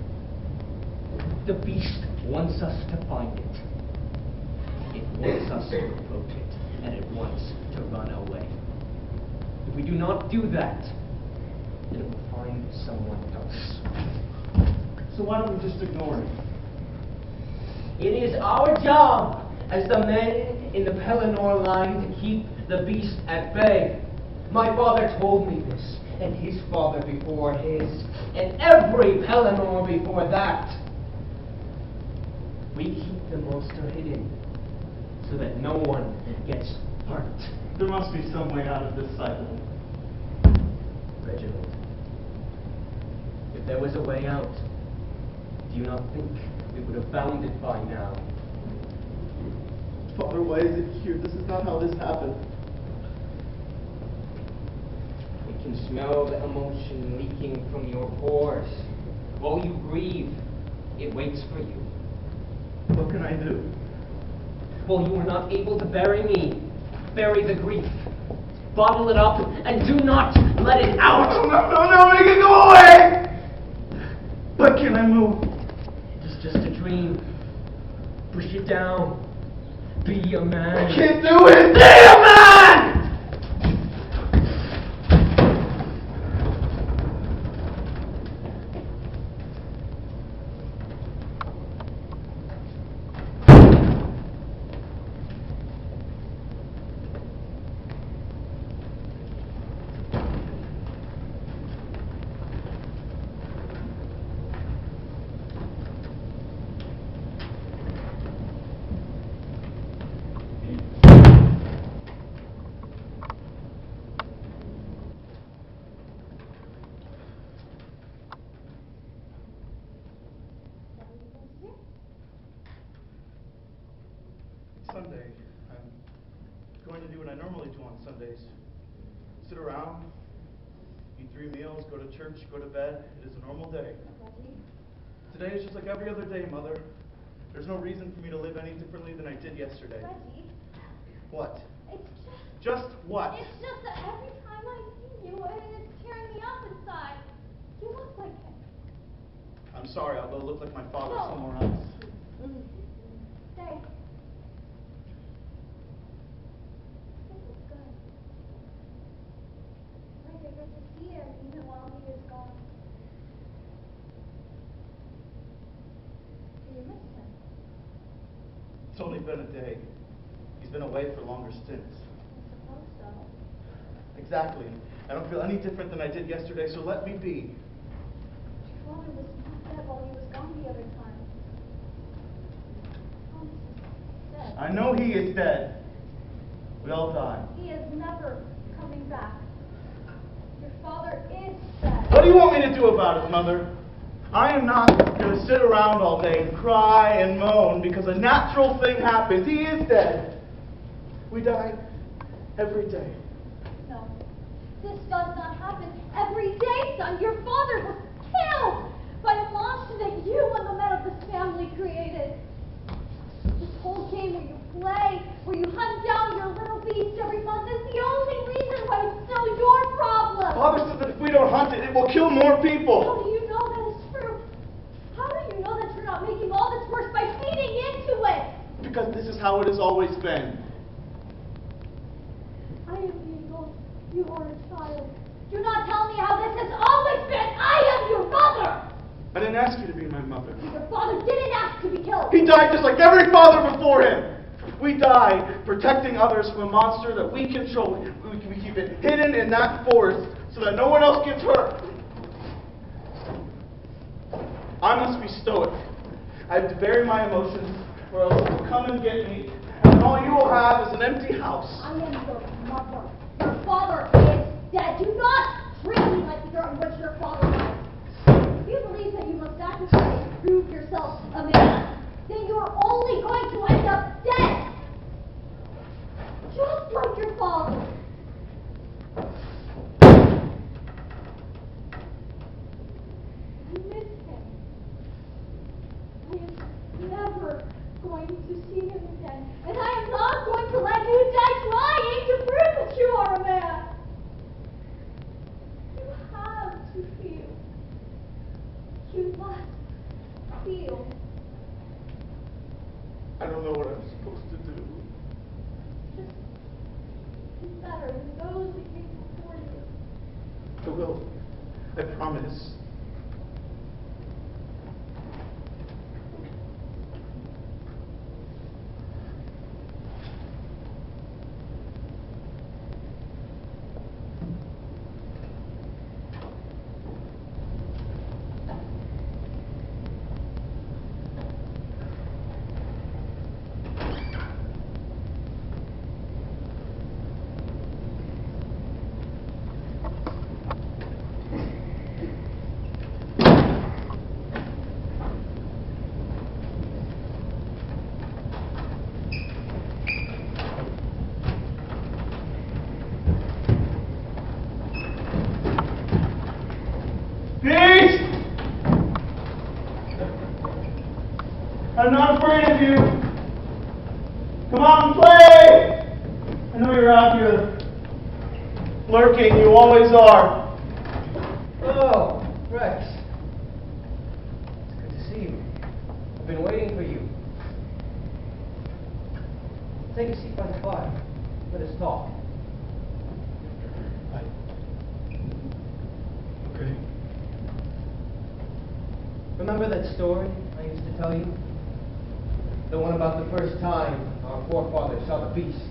Speaker 7: The beast wants us to find it. It wants us to approach it, and it wants to run away. If we do not do that, then it will find someone else.
Speaker 4: So why don't we just ignore it?
Speaker 7: It is our job as the men in the Pellinor line to keep the beast at bay. My father told me this, and his father before his, and every Pellinor before that. We keep the monster hidden, so that no one gets hurt.
Speaker 4: There must be some way out of this cycle.
Speaker 7: Reginald, if there was a way out, do you not think we would have found it by now?
Speaker 4: Father, why is it here? This is not how this happened.
Speaker 7: We
Speaker 10: can smell the emotion leaking from your pores. While you grieve, it waits for you.
Speaker 4: What can I do?
Speaker 10: Well, you are not able to bury me. Bury the grief. Bottle it up and do not let it out.
Speaker 4: No, make it go away! What can I move?
Speaker 10: It is just a dream. Push it down. Be a man.
Speaker 4: I can't do it! Be a man! Sunday. I'm going to do what I normally do on Sundays. Sit around, eat 3 meals, go to church, go to bed. It is a normal day. Today is just like every other day, Mother. There's no reason for me to live any differently than I did yesterday.
Speaker 6: Reggie,
Speaker 4: What?
Speaker 6: it's
Speaker 4: Just what?
Speaker 6: it's just that every time I see you, it's tearing me up inside. You look like him.
Speaker 4: I'm sorry, I'll go look like my father
Speaker 6: No.
Speaker 4: somewhere else.
Speaker 6: Stay. This is good. Like I get to see him even while he is gone. Do you miss him?
Speaker 4: It's only been a day. He's been away for longer stints.
Speaker 6: I suppose so.
Speaker 4: Exactly. I don't feel any different than I did yesterday, so let me be.
Speaker 6: Your father was not dead while he was gone the other time. Thomas is dead.
Speaker 4: I know he is dead. We all die.
Speaker 6: He is never coming back. Your father is dead.
Speaker 4: What do you want me to do about it, Mother? I am not going to sit around all day and cry and moan because a natural thing happens. He is dead. We die every day.
Speaker 6: No, this does not happen every day, son. Your father was killed by a monster that you and the men of this family created. This whole game where you play, where you hunt down your little beast every month is the only reason why it's still your problem.
Speaker 4: Father said that if we don't hunt it, it will kill more
Speaker 6: How
Speaker 4: people.
Speaker 6: do you know that is true? How do you know that you're not making all this worse by feeding into it?
Speaker 4: Because this is how it has always been.
Speaker 6: I am the adult. You are a child. Do not tell me how this has always been. I am your mother.
Speaker 4: I didn't ask you to be my mother.
Speaker 6: Your father didn't ask to be killed.
Speaker 4: He died just like every father before him. We die protecting others from a monster that we control. We keep it hidden in that forest so that no one else gets hurt. I must be stoic. I have to bury my emotions, or else it will come and get me, and then all you will have is an empty house.
Speaker 6: I am your mother. Your father is dead. Do not treat me like the dirt in which your father was. If you believe that you must sacrifice to prove yourself a man, then you are only going to end up dead. Just like your father. I miss him. I am never going to see him again, and I am not going to let you die trying to prove that you are a man. You have to feel. You must feel.
Speaker 4: I don't know what I'm supposed to do.
Speaker 6: Just be better than those that came before you.
Speaker 4: I will. I promise. working, you always are.
Speaker 10: Oh, Rex. It's good to see you. I've been waiting for you. Take a seat by the fire. Let us talk.
Speaker 4: Okay.
Speaker 10: Remember that story I used to tell you? The one about the first time our forefathers saw the beast.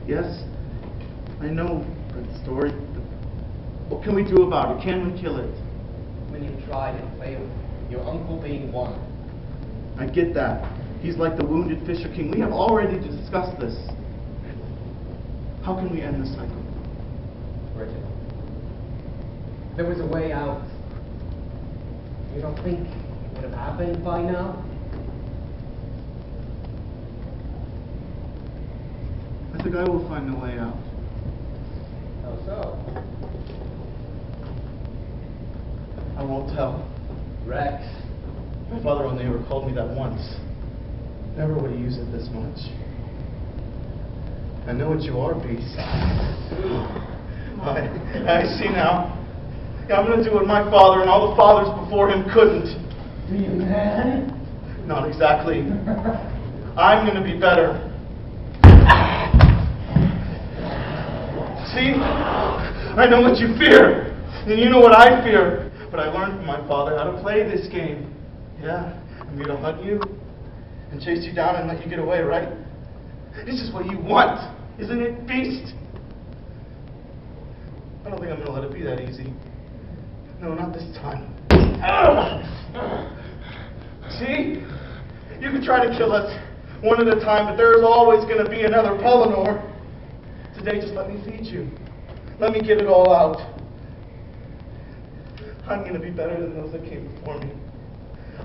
Speaker 4: Yes, I know that story. What can we do about it? Can we kill it?
Speaker 10: Many tried and failed, your uncle being one.
Speaker 4: I get that. He's like the wounded Fisher King. We have already discussed this. How can we end the cycle?
Speaker 10: Reginald, there was a way out. You don't think it would have happened by now?
Speaker 4: I think I will find a way out.
Speaker 10: How so?
Speaker 4: I won't tell.
Speaker 10: Rex.
Speaker 4: My father only ever called me that once. Never would he use it this much. I know what you are, Beast. I see now. I'm going to do what my father and all the fathers before him couldn't.
Speaker 10: Do you, man?
Speaker 4: Not exactly. I'm going to be better. See? I know what you fear. And you know what I fear. But I learned from my father how to play this game. Yeah, I'm going to hunt you and chase you down and let you get away, right? This is what you want, isn't it, Beast? I don't think I'm going to let it be that easy. No, not this time. See? You can try to kill us one at a time, but there's always going to be another Pellinor. Today, just let me feed you. Let me get it all out. I'm going to be better than those that came before me.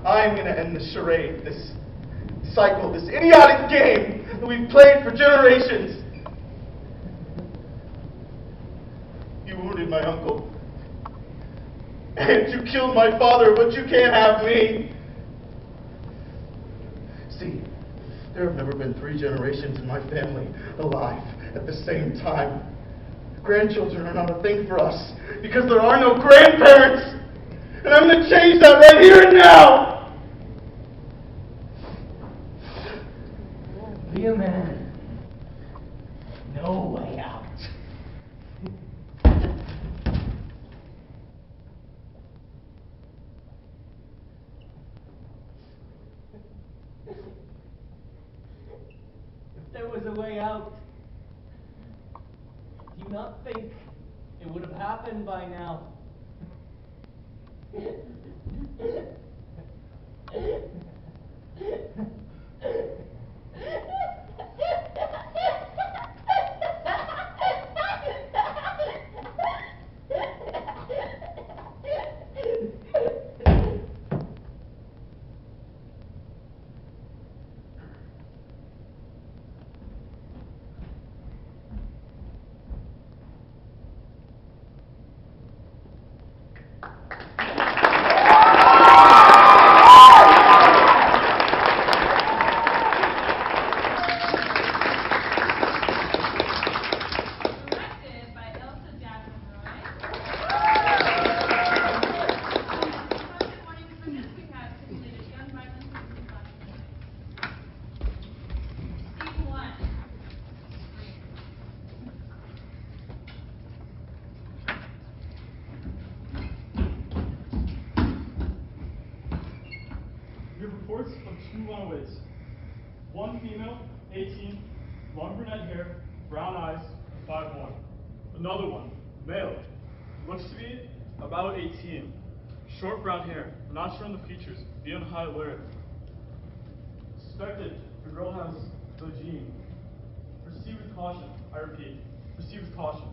Speaker 4: I'm going to end this charade, this cycle, this idiotic game that we've played for generations. You wounded my uncle. And you killed my father, but you can't have me. See, there have never been 3 generations in my family alive at the same time. Grandchildren are not a thing for us because there are no grandparents. And I'm going to change that right here and now.
Speaker 10: Be a man. No way out. If there was a way out, do you not think it would have happened by now?
Speaker 11: We have reports of 2 runaways. 1 female, 18, long brunette hair, brown eyes, 5'1". Another one, male, looks to be about 18, short brown hair, not sure on the features, be on high alert. Suspected, the girl has the gene. Proceed with caution. I repeat, proceed with caution.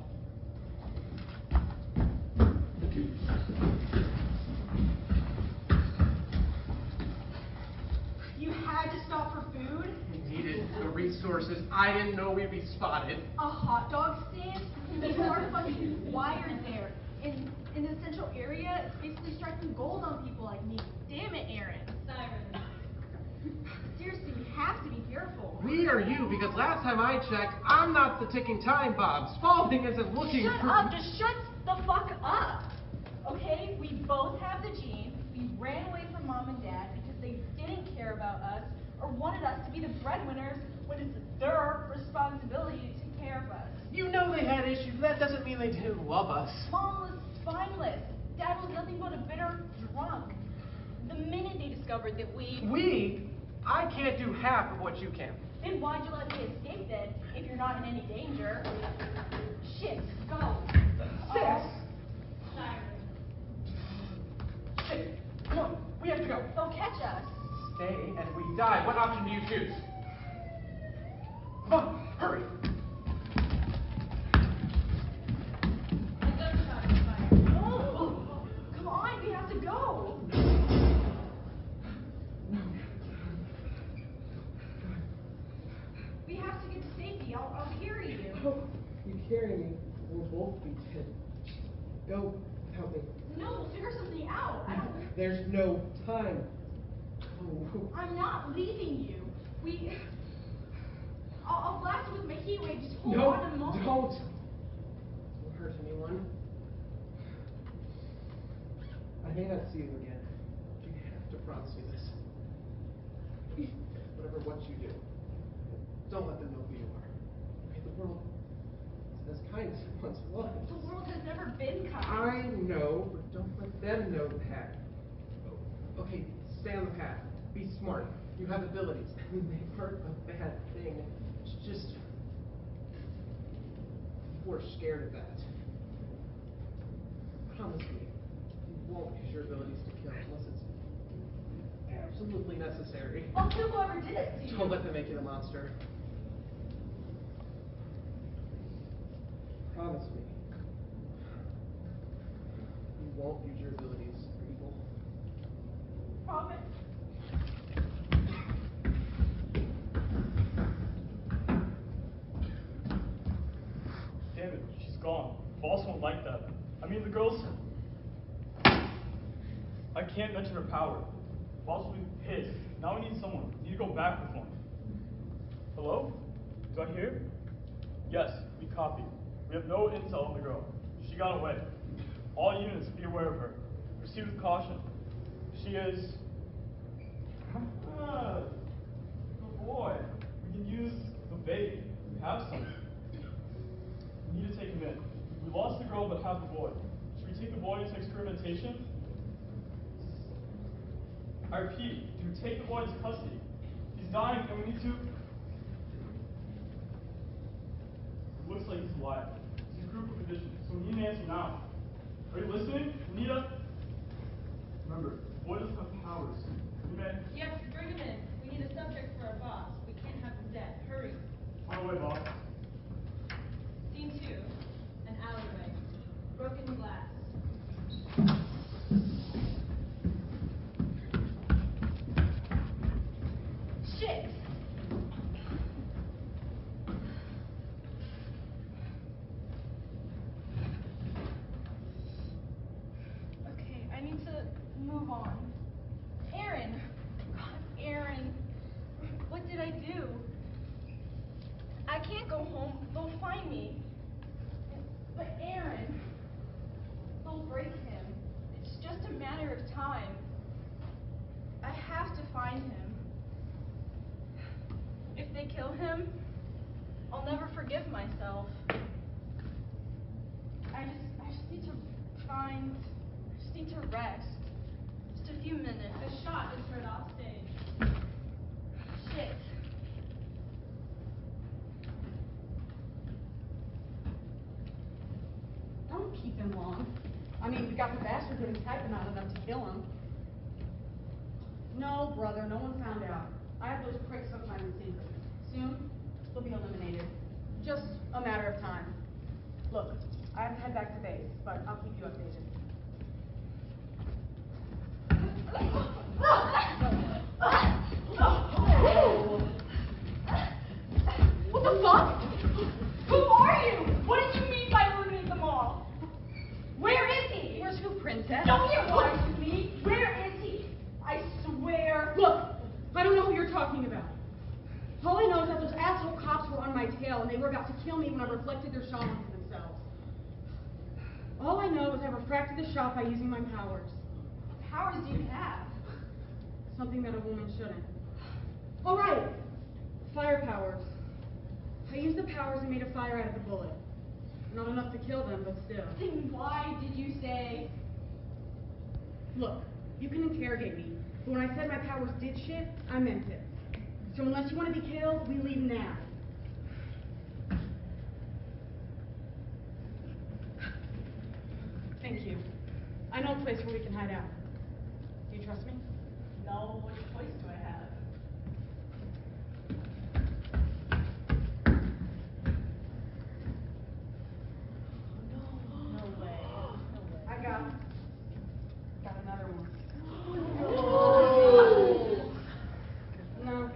Speaker 12: You had to stop for food?
Speaker 7: We needed the resources. I didn't know we'd be spotted.
Speaker 12: A hot dog stand? People are fucking wired there. In the central area, it's basically striking gold on people like me. Damn it, Aaron. Siren. Seriously, we have to be fearful. careful.
Speaker 10: We or you, because last time I checked, I'm not the ticking time bomb. Spalding isn't looking
Speaker 12: Shut
Speaker 10: for...
Speaker 12: up! Just shut the fuck up! Okay? We both have the gene. We ran away from mom and dad because they didn't care about us or wanted us to be the breadwinners when it's their responsibility to take care of us.
Speaker 10: You know they had issues. That doesn't mean they didn't love us.
Speaker 12: Mom was spineless. Dad was nothing but a bitter drunk. The minute they discovered that
Speaker 10: We? I can't do half of what you can.
Speaker 12: Then why'd you let me escape then, if you're not in any danger? Shit, go.
Speaker 10: Sis!
Speaker 12: Siren.
Speaker 10: Shit! Come on, we have to go.
Speaker 12: They'll catch us.
Speaker 10: Stay and we die. What option do you choose? Come on, hurry.
Speaker 12: Oh, come on, we have to go. We have to get to safety. I'll carry you.
Speaker 10: Oh, you carry me. We'll both be dead. Go, help me.
Speaker 12: No, we'll figure something out. I don't.
Speaker 10: There's no time. Oh.
Speaker 12: I'm not leaving you. I'll blast it with my heat wave. Just hold
Speaker 10: No,
Speaker 12: on a moment.
Speaker 10: don't. It won't hurt anyone. I may not see you again. You have to promise me this. Whatever what you do, don't let them know who you are. Okay, the world is as kind as it once was.
Speaker 12: The world has never been kind.
Speaker 10: I know, but don't let them know that. Okay, stay on the path. Be smart. You have abilities. I mean, they weren't a bad thing. It's just we're scared of that. Promise me, you won't use your abilities to kill unless it's absolutely necessary.
Speaker 12: I'll kill whoever did it to you.
Speaker 10: Don't let them make you the monster. Promise me. You won't use your abilities for evil.
Speaker 12: Promise.
Speaker 11: Damn it, she's gone. Boss won't like that. I mean, the girls... I can't mention her power. Boss will be pissed. Now we need someone. We need to go back with one. Hello? Do I hear? Yes, we copy. We have no intel on the girl. She got away. All units be aware of her. Proceed with caution. She is... Ah, good boy. We can use the bait. We have some. We need to take him in. We lost the girl but have the boy. Should we take the boy into experimentation? I repeat, do take the boy into custody. He's dying and we need to... It looks like he's alive. He's in critical condition, so we need an answer now. Are you listening? We need a... Remember, the boy doesn't have powers. We may...
Speaker 13: Yes, bring him in. We need a subject for our boss. We can't have him dead. Hurry.
Speaker 11: On our way, boss.
Speaker 13: Scene 2. An alleyway. Broken glass.
Speaker 12: Shit! Okay, I need to move on. Aaron! God, Aaron. What did I do? I can't go home. They'll find me. But Aaron, they'll break him. It's just a matter of time. I have to find him. If they kill him, I'll never forgive myself. I just need to rest. Just a few minutes.
Speaker 13: A shot is heard off stage.
Speaker 12: Shit.
Speaker 2: Don't keep him long. I mean, we got the bastard doing typing not enough to kill him. No, brother, no one found out. I have those pricks up my secret. Soon, they'll be eliminated. Just a matter of time. Look, I have to head back to base, but I'll keep you updated.
Speaker 12: What the fuck? Who are you? What did you mean by eliminate them all? Where is he?
Speaker 2: Where's who, princess?
Speaker 12: Don't get wise with me. Where is he? I swear.
Speaker 2: Look, I don't know who you're talking about. All I asshole cops were on my tail, and they were about to kill me when I reflected their shot onto themselves. All I know is I refracted the shot by using my powers.
Speaker 12: What powers do you have?
Speaker 2: Something that a woman shouldn't. All right, fire powers. I used the powers and made a fire out of the bullet. Not enough to kill them, but still.
Speaker 12: Then why did you say?
Speaker 2: Look, you can interrogate me, but when I said my powers did shit, I meant it. So unless you want to be killed, we leave now. Thank you. I know a place where we can hide out. Do you trust me?
Speaker 13: No, what choice do I have? No way.
Speaker 2: I got another one. No,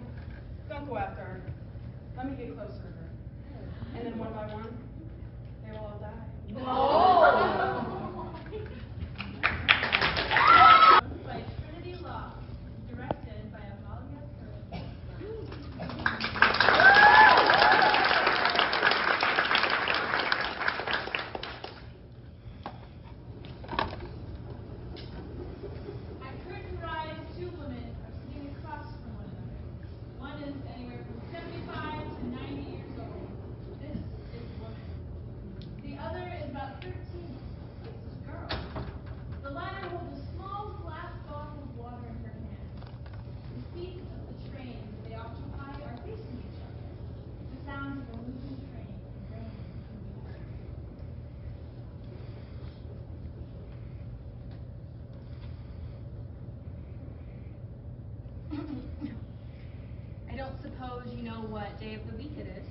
Speaker 2: don't go after her. Let me get closer to her. And then one by one, they will all die.
Speaker 13: By Trinity Law, directed by Amalia Curtis. At curtain rise, two women are sitting across from one another. One is anywhere from 75 to 90 years old. This is a woman. The other is about 13. This is a girl. The latter holds a small glass bottle of water in her hand. The feet of the train that they occupy are facing each other. The sounds of a moving train and rain can be heard.
Speaker 6: I don't suppose you know what day of the week it is.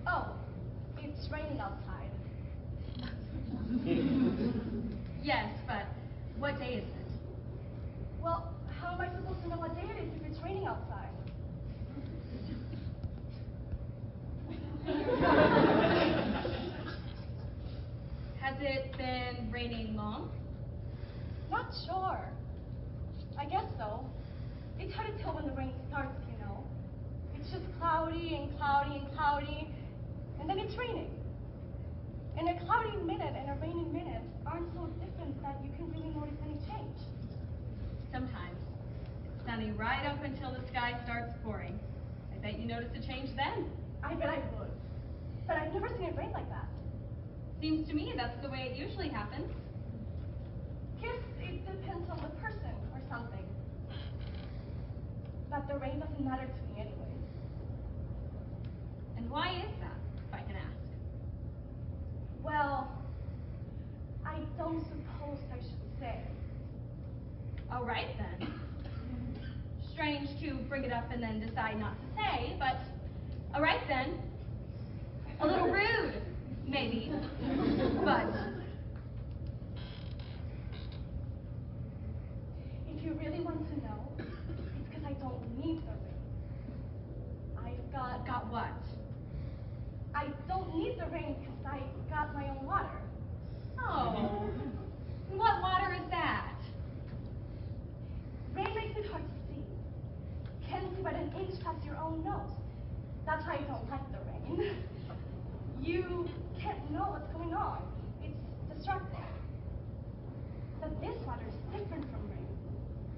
Speaker 6: Oh, it's raining outside. Yes, but what day is it? Well, how am I supposed to know what day it is if it's raining outside? Has it been raining long? Not sure. I guess so. It's hard to tell when the rain starts, you know. It's just cloudy and cloudy and cloudy, and then it's raining. And a cloudy minute and a raining minute aren't so different that you can really notice any change. Sometimes. It's sunny right up until the sky starts pouring. I bet you notice a change then. I bet I would. But I've never seen it rain like that. Seems to me that's the way it usually happens. Guess it depends on the person or something. But the rain doesn't matter to me anyway. And why is that, if I can ask? Well, I don't suppose I should say. All right, then. Strange to bring it up and then decide not to say, but all right, then. A little rude, maybe, but if you really want to know, it's because I don't need the rain. I've got what? I don't need the rain because I got my own water. Oh, what water is that? Rain makes it hard to see. Can't see but an inch past your own nose. That's why I don't like the rain. You can't know what's going on. It's distracting. But this water is different from rain.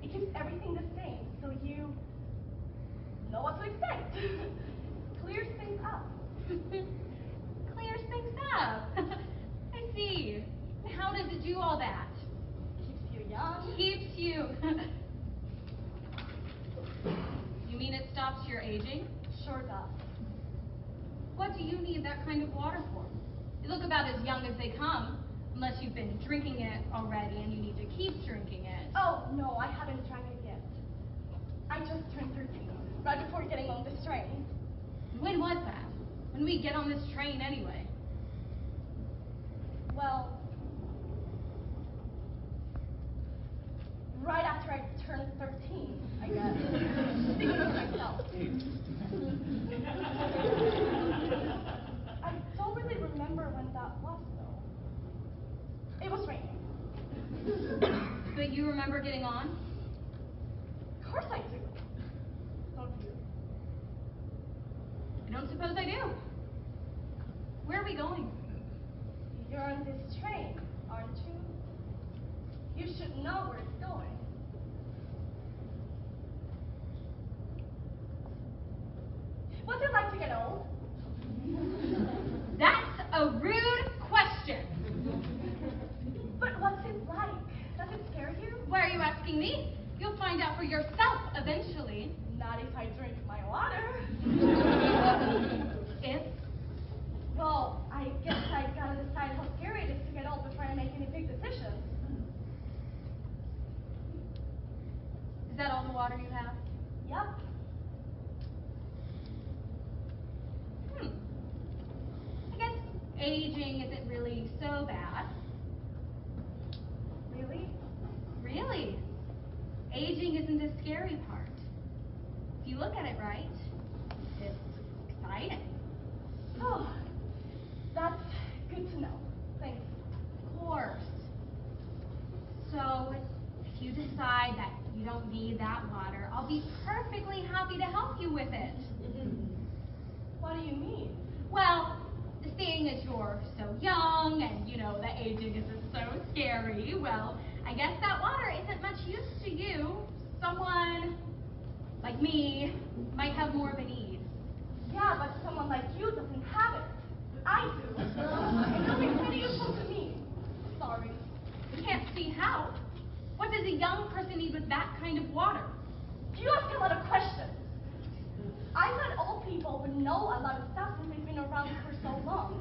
Speaker 6: It keeps everything the same, so you know what to expect. Clears things up. Clears things up. I see. How does it do all that? Keeps you young. Keeps you. You mean it stops your aging? Sure does. What do you need that kind of water for? You look about as young as they come, unless you've been drinking it already and you need to keep drinking it. Oh, no, I haven't drank it yet. I just turned 13, right before getting on this train. When was that? When we get on this train anyway? Well, right after I turned 13, I guess. Speaking for myself. I don't really remember when that was, though. It was raining. But you remember getting on? Of course I do. Don't you?
Speaker 12: are we going?
Speaker 6: You're on this train, aren't you? You should know where it's going. What's it like to get old?
Speaker 12: That's a rude question.
Speaker 6: But what's it like? Does it scare you?
Speaker 12: Why are you asking me? You'll find out for yourself eventually.
Speaker 6: Not if I drink my water.
Speaker 12: If?
Speaker 6: Well, I guess I gotta decide how scary it is to get old before I make any big decisions.
Speaker 12: Is that all the water you have?
Speaker 6: Yep.
Speaker 12: I guess aging isn't really so bad.
Speaker 6: Really?
Speaker 12: Really? Aging isn't the scary part. If you look at it right, it's exciting.
Speaker 6: Oh, that's good to know. Thanks.
Speaker 12: Of course. So, if you decide that you don't need that water, I'll be perfectly happy to help you with it.
Speaker 6: What do you mean?
Speaker 12: Well, seeing as you're so young and you know that aging isn't so scary, well, I guess that water isn't much use to you. Someone like me might have more of a need.
Speaker 6: Yeah, but someone like you doesn't have it. I do. It will be pretty useful to me. Sorry.
Speaker 12: Can't see how. What does a young person need with that kind of water?
Speaker 6: You ask a lot of questions. I thought old people would know a lot of stuff since they've been around for so long.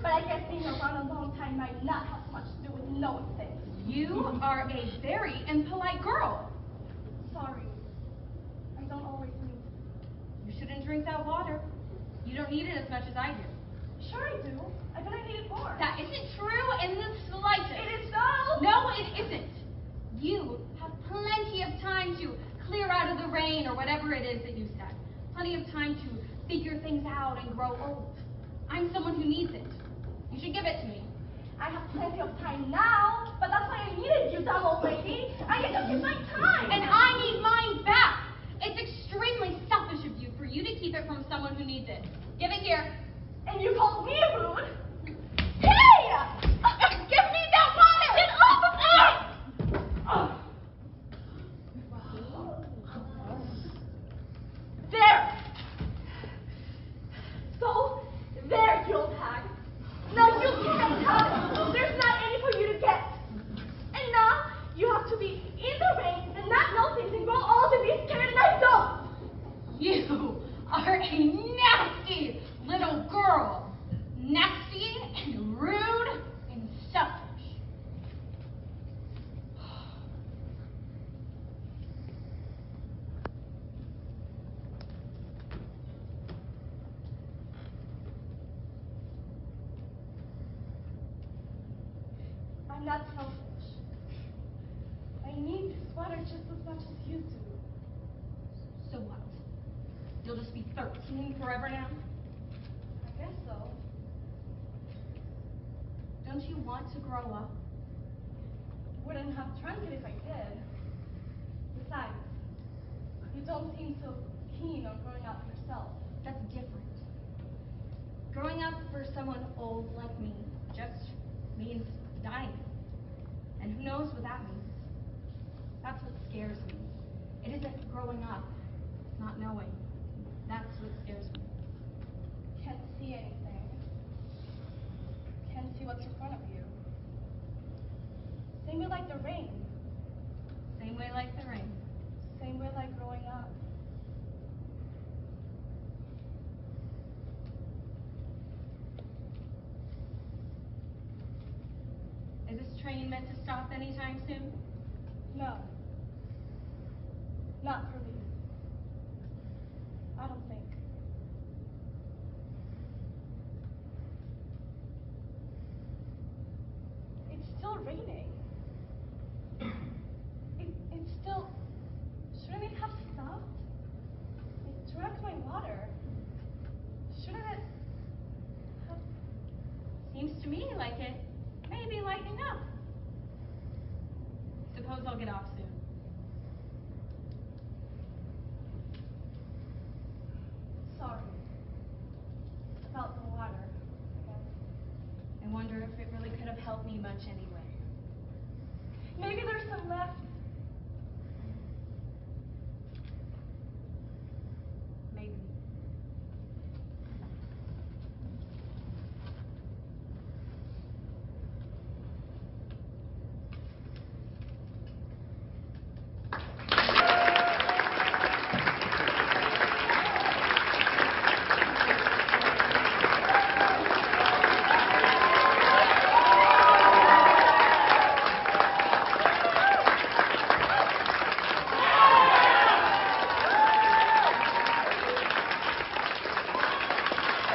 Speaker 6: But I guess being around a long time might not have so much to do with knowing things.
Speaker 12: You are a very impolite girl.
Speaker 6: Sorry. I don't always mean to.
Speaker 12: You shouldn't drink that water. You don't need it as much as I do.
Speaker 6: Sure I do. I bet I need it more.
Speaker 12: That isn't true in the slightest.
Speaker 6: It is so.
Speaker 12: No, it isn't. You have plenty of time to clear out of the rain or whatever it is that you said. Plenty of time to figure things out and grow old. I'm someone who needs it. You should give it to me.
Speaker 6: I have plenty of time now, but that's why I needed you, dumb old lady. I need to use my time.
Speaker 12: And I need mine back. It's extremely selfish of you for you to keep it from someone who needs it. Give it here.
Speaker 6: And you called me rude? Hey! Give me that water! Get off of me! There! So, there, you old hag. Now you can't have it. There's not any for you to get. And now, you have to be in the rain and not know things and grow old and be scared, and I don't.
Speaker 12: You are a nasty little girl. Nasty and rude and selfish.
Speaker 6: I'm not selfish. I need this water just as much as you do.
Speaker 12: So what? You'll just be 13 forever now?
Speaker 6: I guess so.
Speaker 12: Don't you want to grow up?
Speaker 6: Wouldn't have drunk it if I did. Besides, you don't seem so keen on growing up yourself.
Speaker 12: That's different. Growing up for someone old like me just means dying. And who knows what that means? That's what scares me. It isn't growing up, not knowing. That's what scares me.
Speaker 6: Can't see anything. Can't see what's in front of you. Same way like the rain.
Speaker 12: Same way like the rain.
Speaker 6: Same way like growing up.
Speaker 12: Is this train meant to stop anytime soon?
Speaker 6: No. Not for me. I don't think. It's still raining. It's still... Shouldn't it have stopped? I drank my water. Shouldn't it have...
Speaker 12: Seems to me like it may be lightening up. Suppose I'll get off soon.
Speaker 6: Sorry. About the water, I guess.
Speaker 12: help me much anyway. Maybe there's some left